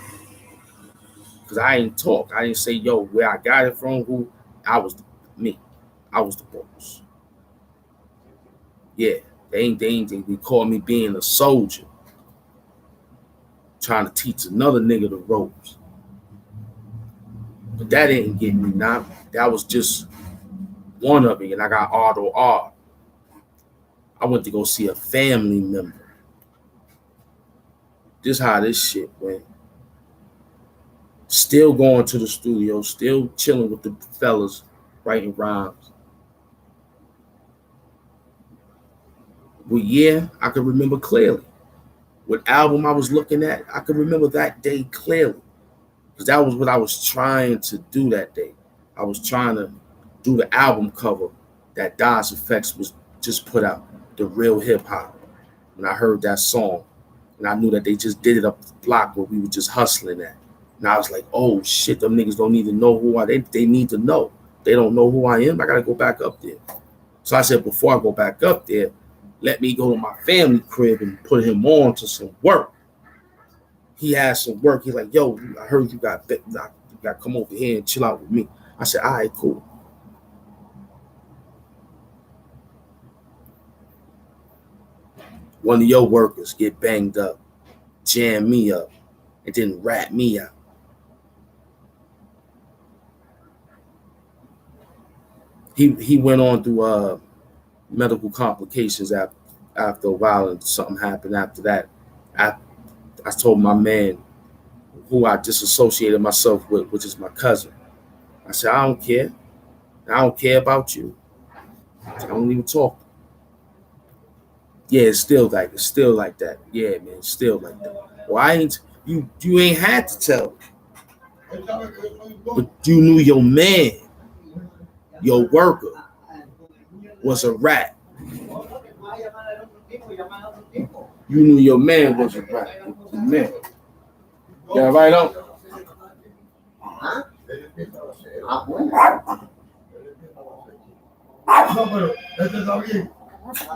Cause I ain't talk. I didn't say, yo, where I got it from, who. I was me. I was the boss. Yeah, they called me being a soldier, trying to teach another nigga the ropes. But that didn't get me. Now that was just one of it, and I got auto R. I went to go see a family member. This how this shit went. Still going to the studio, still chilling with the fellas, writing rhymes. But yeah, I can remember clearly. What album I was looking at, I can remember that day clearly. Because that was what I was trying to do that day. I was trying to do the album cover that Das Effects was just put out, The Real Hip Hop. When I heard that song, and I knew that they just did it up the block where we were just hustling at. And I was like, oh shit, them niggas don't even know who I am. They need to know. They don't know who I am. I gotta go back up there. So I said, before I go back up there, let me go to my family crib and put him on to some work. He had some work. He's like, yo, I heard you got to come over here and chill out with me. I said, all right, cool. One of your workers get banged up, jam me up, and then rat me out. He went on through medical complications after a while, and something happened after that. I told my man, who I disassociated myself with, which is my cousin. I said, I don't care. I don't care about you. I don't even talk. Yeah, it's still like that. Yeah, man, it's still like that. Well, you ain't had to tell me. But you knew your man, your worker, was a rat. You knew your man was a rat. Man. Yeah, right on.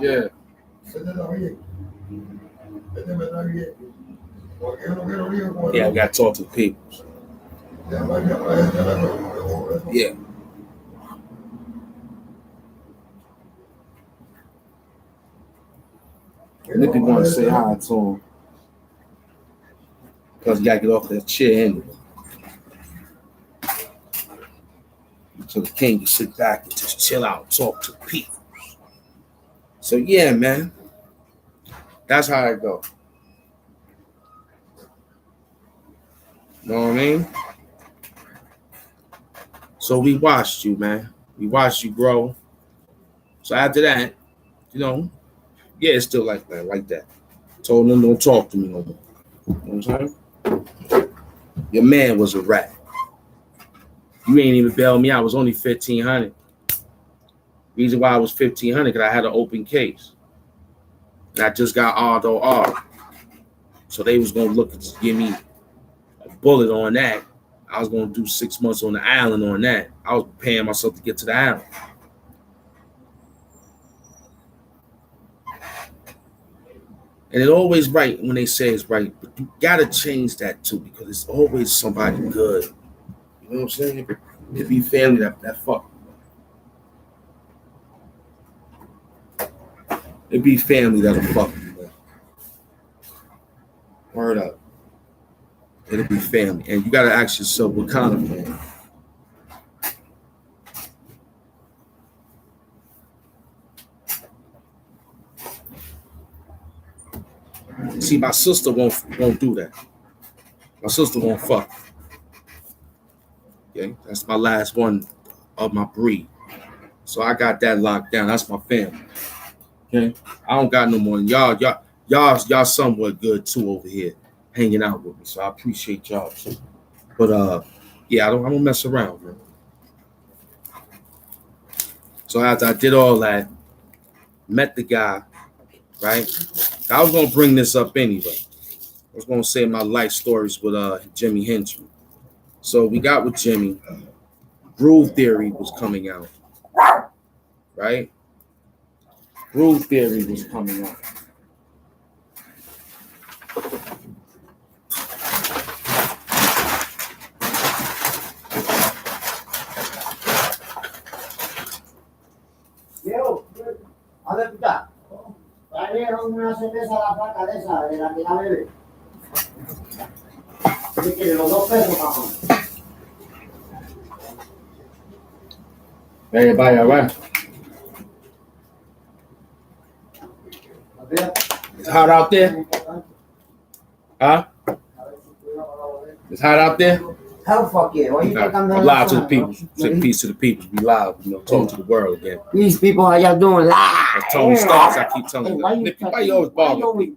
Yeah. Yeah, I got to talk to the people. Yeah. Nicky want to say hi to him. Because you got to get off that chair anyway. So the king can sit back and just chill out and talk to the people. So yeah, man. That's how it go. You know what I mean? So we watched you, man. We watched you grow. So after that, yeah, it's still like that. Told them don't talk to me no more. You know what I'm saying? Your man was a rat. You ain't even bail me out. I was only $1,500. Reason why I was $1,500 because I had an open case. And I just got R. So they was gonna look to give me a bullet on that. I was gonna do 6 months on the island on that. I was paying myself to get to the island. And it's always right when they say it's right, but you gotta change that too, because it's always somebody good. You know what I'm saying? It be family that fuck. It be family that'll fuck you, man. Word up. It'll be family. And you gotta ask yourself what kind of family. See, my sister won't do that. My sister won't fuck. Okay, that's my last one of my breed. So I got that locked down. That's my family. Okay, I don't got no more. Y'all somewhat good too over here, hanging out with me. So I appreciate y'all too. But yeah, I don't mess around, man. So after I did all that, met the guy, right? I was gonna bring this up anyway. I was gonna say my life stories with Jimmy Henchman. So we got with Jimmy. Groove Theory was coming out, right? Groove Theory was coming out. Yo, a ver, puta. Trajeron una cerveza a la placa de esa, de la que la bebe. ¿Qué quiere? Los 2 pesos, cabrón. Everybody all right? It's hot out there? Huh? It's hot out there? Hell fuck yeah. Why you think I'm I'm live to the people. Say peace to the people. Be live, talk to the world again. These people, how y'all doing live? Like Tony Starks, I keep telling you. Why you always bothering me?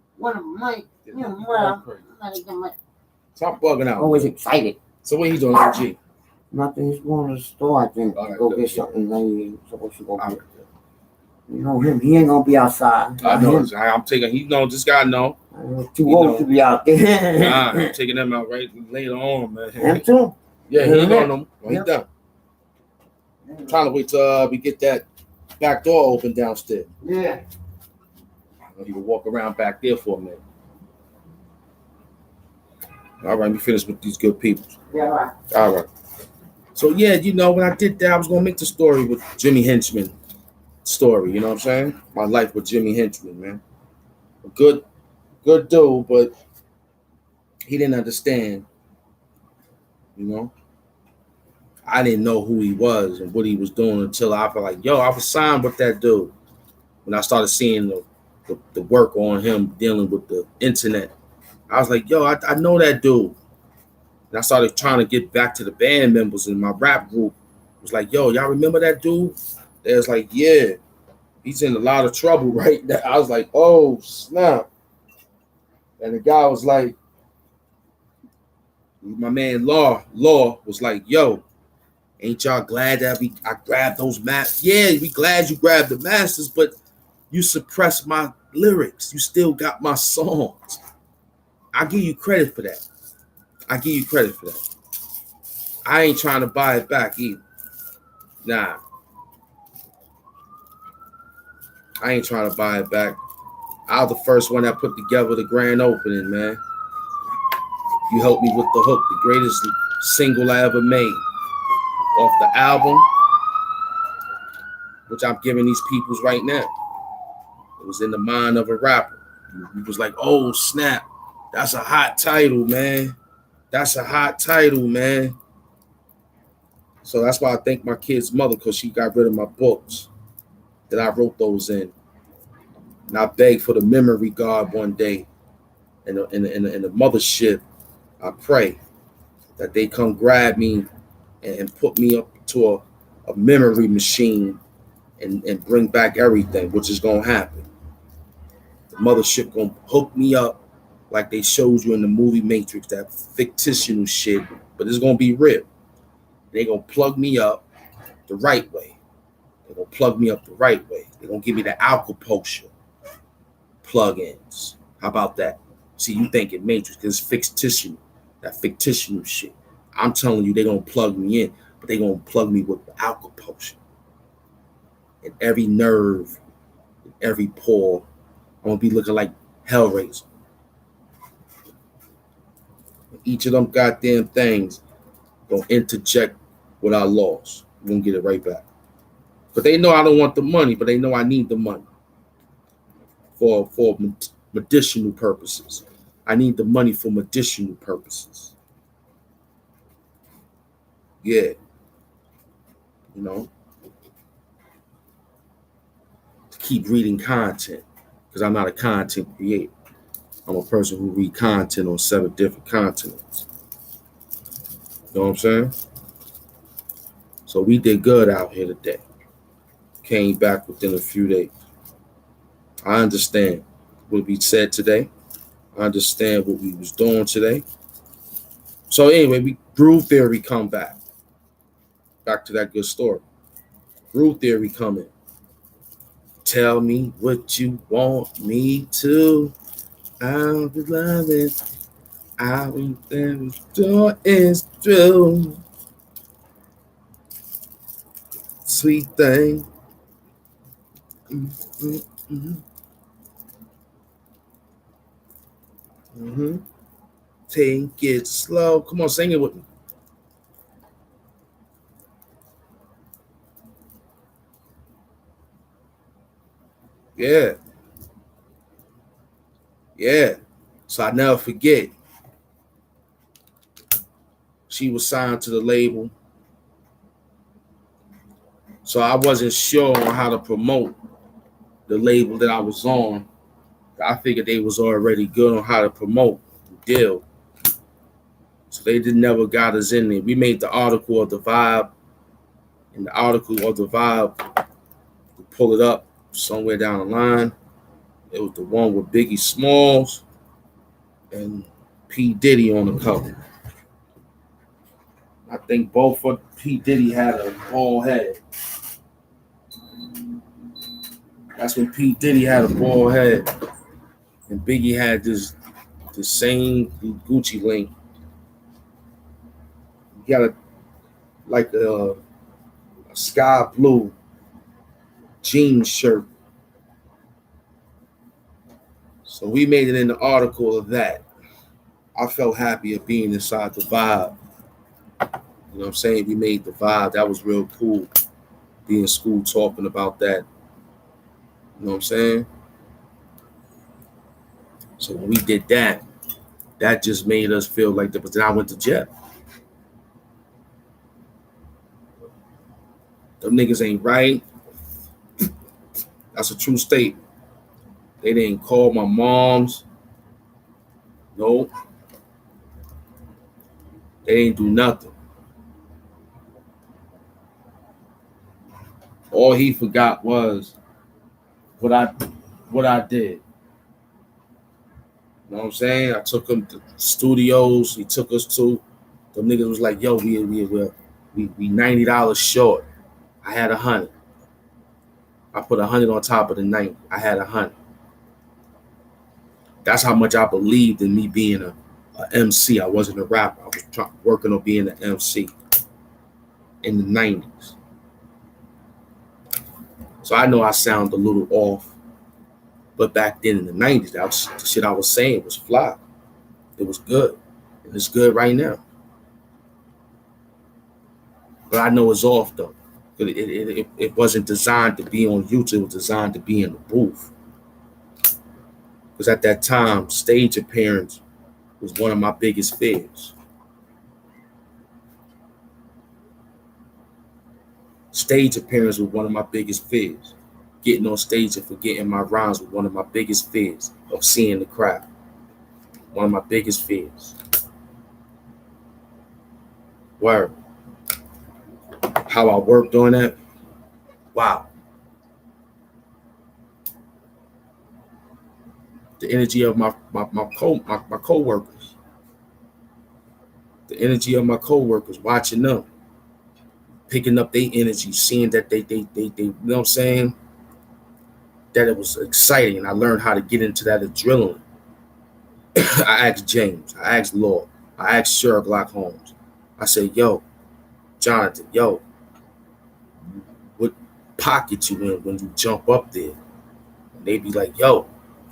Stop bugging out. Always excited. So what he doing, OG? Nothing. He's going to the store, I think. Right, go get something that he's supposed to go get. You know him. He ain't gonna be outside. I know. I'm taking. He know. This guy know. Too old to be out there. Nah, I'm taking them out right later on, man. Him too. Yeah, he ain't on them. He done. I'm trying to wait till we get that back door open downstairs. Yeah. He can walk around back there for a minute. All right, we finished with these good people. Yeah, right. All right. So yeah, when I did that, I was gonna make the story with Jimmy Henchman story. You know what I'm saying? My life with Jimmy Henchman, man. A good dude, but he didn't understand. I didn't know who he was and what he was doing until I felt like, I was signed with that dude. When I started seeing the work on him dealing with the internet, I was like, I know that dude. And I started trying to get back to the band members in my rap group. It was like, y'all remember that dude? They was like, yeah, he's in a lot of trouble right now. I was like, oh, snap. And the guy was like, my man Law was like, ain't y'all glad that I grabbed those masters? Yeah, we glad you grabbed the masters, but you suppressed my lyrics. You still got my songs. I give you credit for that. I ain't trying to buy it back either. Nah. I ain't trying to buy it back. I was the first one that put together the grand opening, man. You helped me with the hook, the greatest single I ever made off the album, which I'm giving these peoples right now. It was In the Mind of a Rapper. It was like, oh, snap. That's a hot title, man. So that's why I thank my kid's mother, because she got rid of my books that I wrote those in. And I begged for the memory guard one day in the mothership. I pray that they come grab me and put me up to a memory machine and bring back everything, which is going to happen. The mothership going to hook me up like they showed you in the movie Matrix, that fictional shit, but it's going to be real. They're going to plug me up the right way. They're going to give me the Alka-Potion plugins. How about that? See, you thinking Matrix, because it's fictional, that fictional shit. I'm telling you, they're going to plug me in, but they're going to plug me with the Alka-Potion. And every nerve, every pore, I'm going to be looking like Hellraiser. Each of them goddamn things going to interject what I lost. We're going to get it right back. But they know I don't want the money, but they know I need the money for medicinal purposes. I need the money for medicinal purposes. Yeah. To keep reading content, because I'm not a content creator. I'm a person who read content on 7 different continents. You know what I'm saying? So we did good out here today. Came back within a few days. I understand what we said today. I understand what we was doing today. So anyway, Groove Theory come back. Back to that good story. Groove Theory coming. Tell me what you want me to. I'll be loving. I will never do is true. Sweet thing. Mm-hmm. Mm-hmm. Take it slow. Come on, sing it with me. Yeah, yeah. So I never forget. She was signed to the label. So I wasn't sure on how to promote the label that I was on. I figured they was already good on how to promote the deal. So they did never got us in there. We made the article of the vibe, and the article of the vibe, we pull it up somewhere down the line. It was the one with Biggie Smalls and P. Diddy on the cover. I think both of P. Diddy had a bald head. That's when P. Diddy had a bald head. And Biggie had the same Gucci link. He got a sky blue jean shirt. So we made it in the article of that. I felt happy of being inside the vibe. You know what I'm saying? We made the vibe. That was real cool. Being in school talking about that. You know what I'm saying? So when we did that, that just made us feel like that. But then I went to jail. Them niggas ain't right. That's a true statement. They didn't call my moms. No, they didn't do nothing. All he forgot was what I what I did. You know what I'm saying? I took him to studios. He took us to. Them niggas was like, "Yo, we $90 short." I had 100. I put 100 on top of the 90. I had 100. That's how much I believed in me being a MC. I wasn't a rapper. I was working on being an MC in the 90s. So I know I sound a little off, but back then in the 90s, that was, the shit I was saying was fly. It was good, and it's good right now. But I know it's off though. It wasn't designed to be on YouTube. It was designed to be in the booth. Because at that time, stage appearance was one of my biggest fears. Stage appearance was one of my biggest fears. Getting on stage and forgetting my rhymes was one of my biggest fears of seeing the crowd. One of my biggest fears. Word. How I worked on that. Wow. The energy of my co-workers. The energy of my co-workers, watching them, picking up their energy, seeing that they you know what I'm saying? That it was exciting, and I learned how to get into that adrenaline. I asked James, I asked Law, I asked Sherlock Holmes. I said, yo, Jonathan, yo, what pocket you in when you jump up there? And they be like, yo,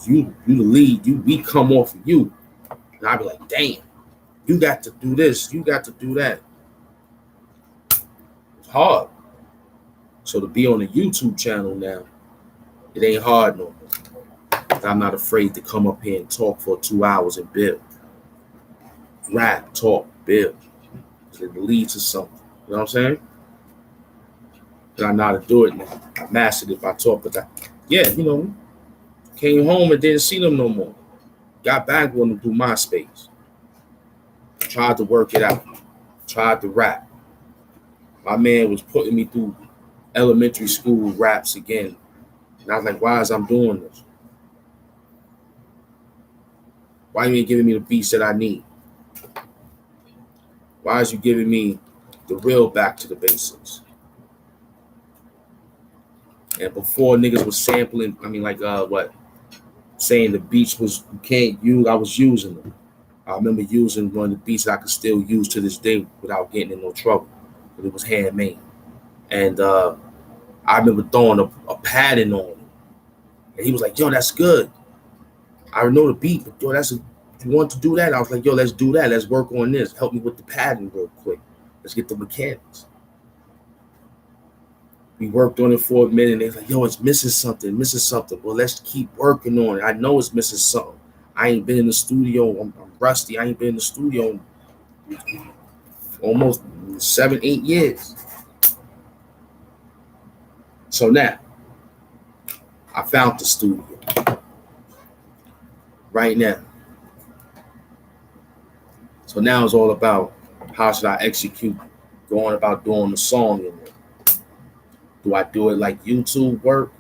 you the lead, we come off of you. And I be like, damn, you got to do this, you got to do that. It's hard. So to be on the YouTube channel now, it ain't hard no more. I'm not afraid to come up here and talk for 2 hours and build. Rap, talk, build. It leads to something. You know what I'm saying? And I know how to do it now. I mastered it by talk, but yeah, you know, came home and didn't see them no more. Got back with them through MySpace. Tried to work it out. Tried to rap. My man was putting me through elementary school raps again. And I was like, why is I'm doing this? Why you ain't giving me the beats that I need? Why is you giving me the real back to the basics? And before niggas was sampling, I mean, like, saying the beats was, you can't use, I was using them. I remember using one of the beats that I could still use to this day without getting in no trouble, but it was handmade. And I remember throwing a pattern on him, and he was like, "Yo, that's good. I know the beat, but yo, you want to do that?" I was like, "Yo, let's do that. Let's work on this. Help me with the pattern real quick. Let's get the mechanics." We worked on it for a minute, and they was like, "Yo, it's missing something, missing something." Well, let's keep working on it. I know it's missing something. I ain't been in the studio. I'm rusty. I ain't been in the studio almost 7, 8 years. So now I found the studio right now. So now it's all about how should I execute going about doing the song in there. Do I do it like YouTube work,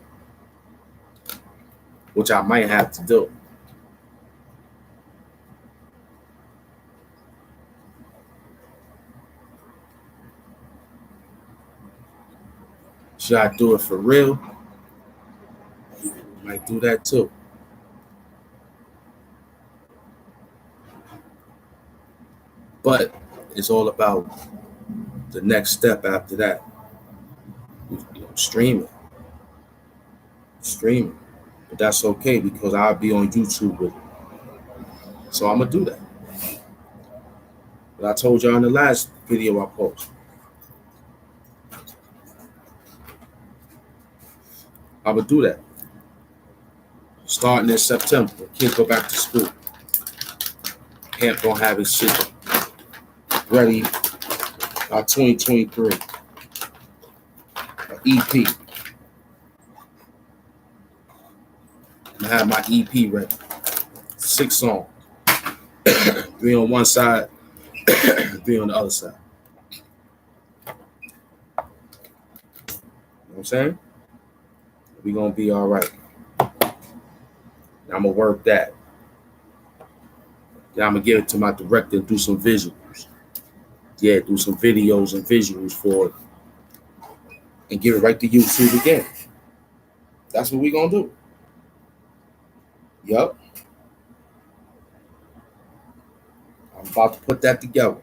which I might have to do? Should I do it for real? Might do that too. But it's all about the next step after that. Streaming. Streaming. But that's okay because I'll be on YouTube with it. So I'm gonna do that. But I told y'all in the last video I posted, I'm gonna do that. Starting in September, kids go back to school. Camp gonna have his shit ready by 2023. An EP. I'm gonna have my EP ready. 6 songs. 3 on one side, 3 on the other side. You know what I'm saying? We gonna be all right. I'm gonna work that. Then I'm gonna give it to my director and do some visuals. Yeah, do some videos and visuals for it, and give it right to YouTube again. That's what we gonna do. Yup. I'm about to put that together.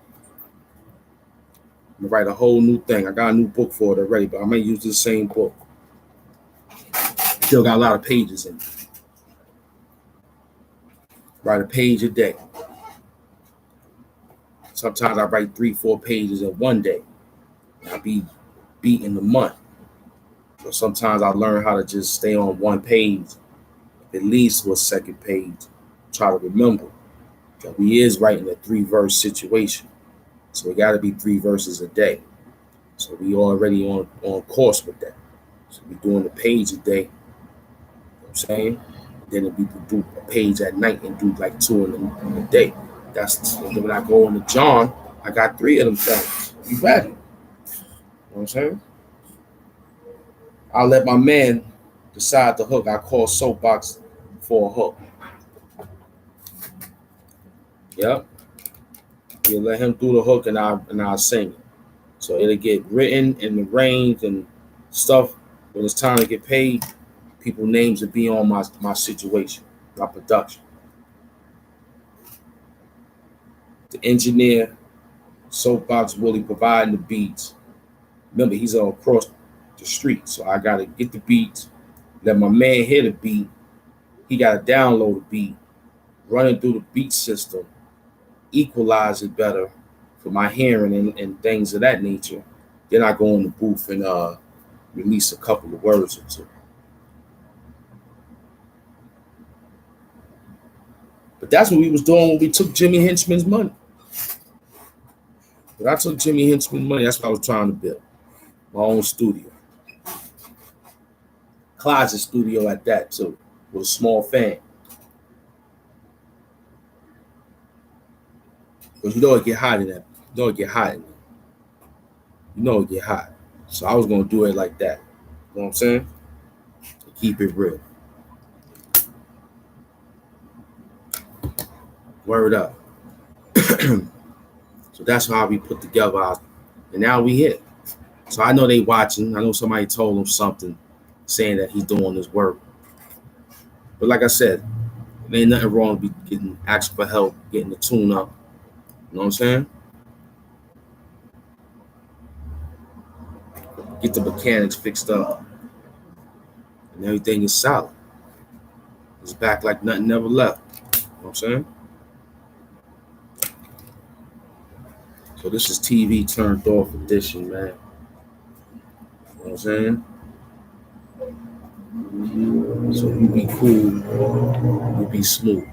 I'm gonna write a whole new thing. I got a new book for it already, but I might use the same book. Still got a lot of pages in it. Write a page a day. Sometimes I write 3, 4 pages in one day. I'll be beating the month. So sometimes I learn how to just stay on one page, at least to a second page. Try to remember that we is writing a 3-verse situation. So it got to be 3 verses a day. So we already on course with that. So we doing a page a day. You know what I'm saying? Then we could do a page at night and do like 2 in a day. That's when I go into John, I got 3 of them things. You ready? You know what I'm saying? I'll let my man decide the hook. I call Soapbox for a hook. Yep. You let him do the hook and I'll sing it. So it'll get written and arranged and stuff. When it's time to get paid, people's names will be on my situation, my production. The engineer, Soapbox Willie, providing the beats. Remember, he's all across the street, so I gotta get the beats, let my man hear the beat. He gotta download the beat, run it through the beat system, equalize it better for my hearing and things of that nature. Then I go in the booth and release a couple of words or 2. But that's what we was doing when we took Jimmy Henchman's money. When I took Jimmy Henchman's money, that's what I was trying to build. My own studio. Closet studio at that too, with a small fan. Because you know it get hot in that. You know it get hot in there. You know it get hot. So I was gonna do it like that. You know what I'm saying? To keep it real. Word up. So that's how we put together and now we hit. So I know they watching. I know somebody told them something saying that he's doing this work. But like I said, It ain't nothing wrong to be getting asked for help, getting the tune up. You know what I'm saying? Get the mechanics fixed up, and everything is solid. It's back like nothing never left. You know what I'm saying? So this is TV turned off edition, man. You know what I'm saying? So we be cool, we be smooth.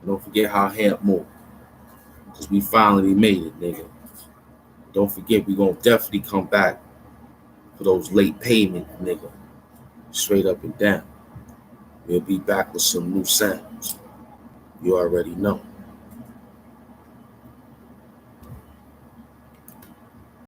Don't forget how Hamp move, because we finally made it, nigga. Don't forget, we gonna definitely come back for those late payment, nigga. Straight up and down. We'll be back with some new sounds. You already know.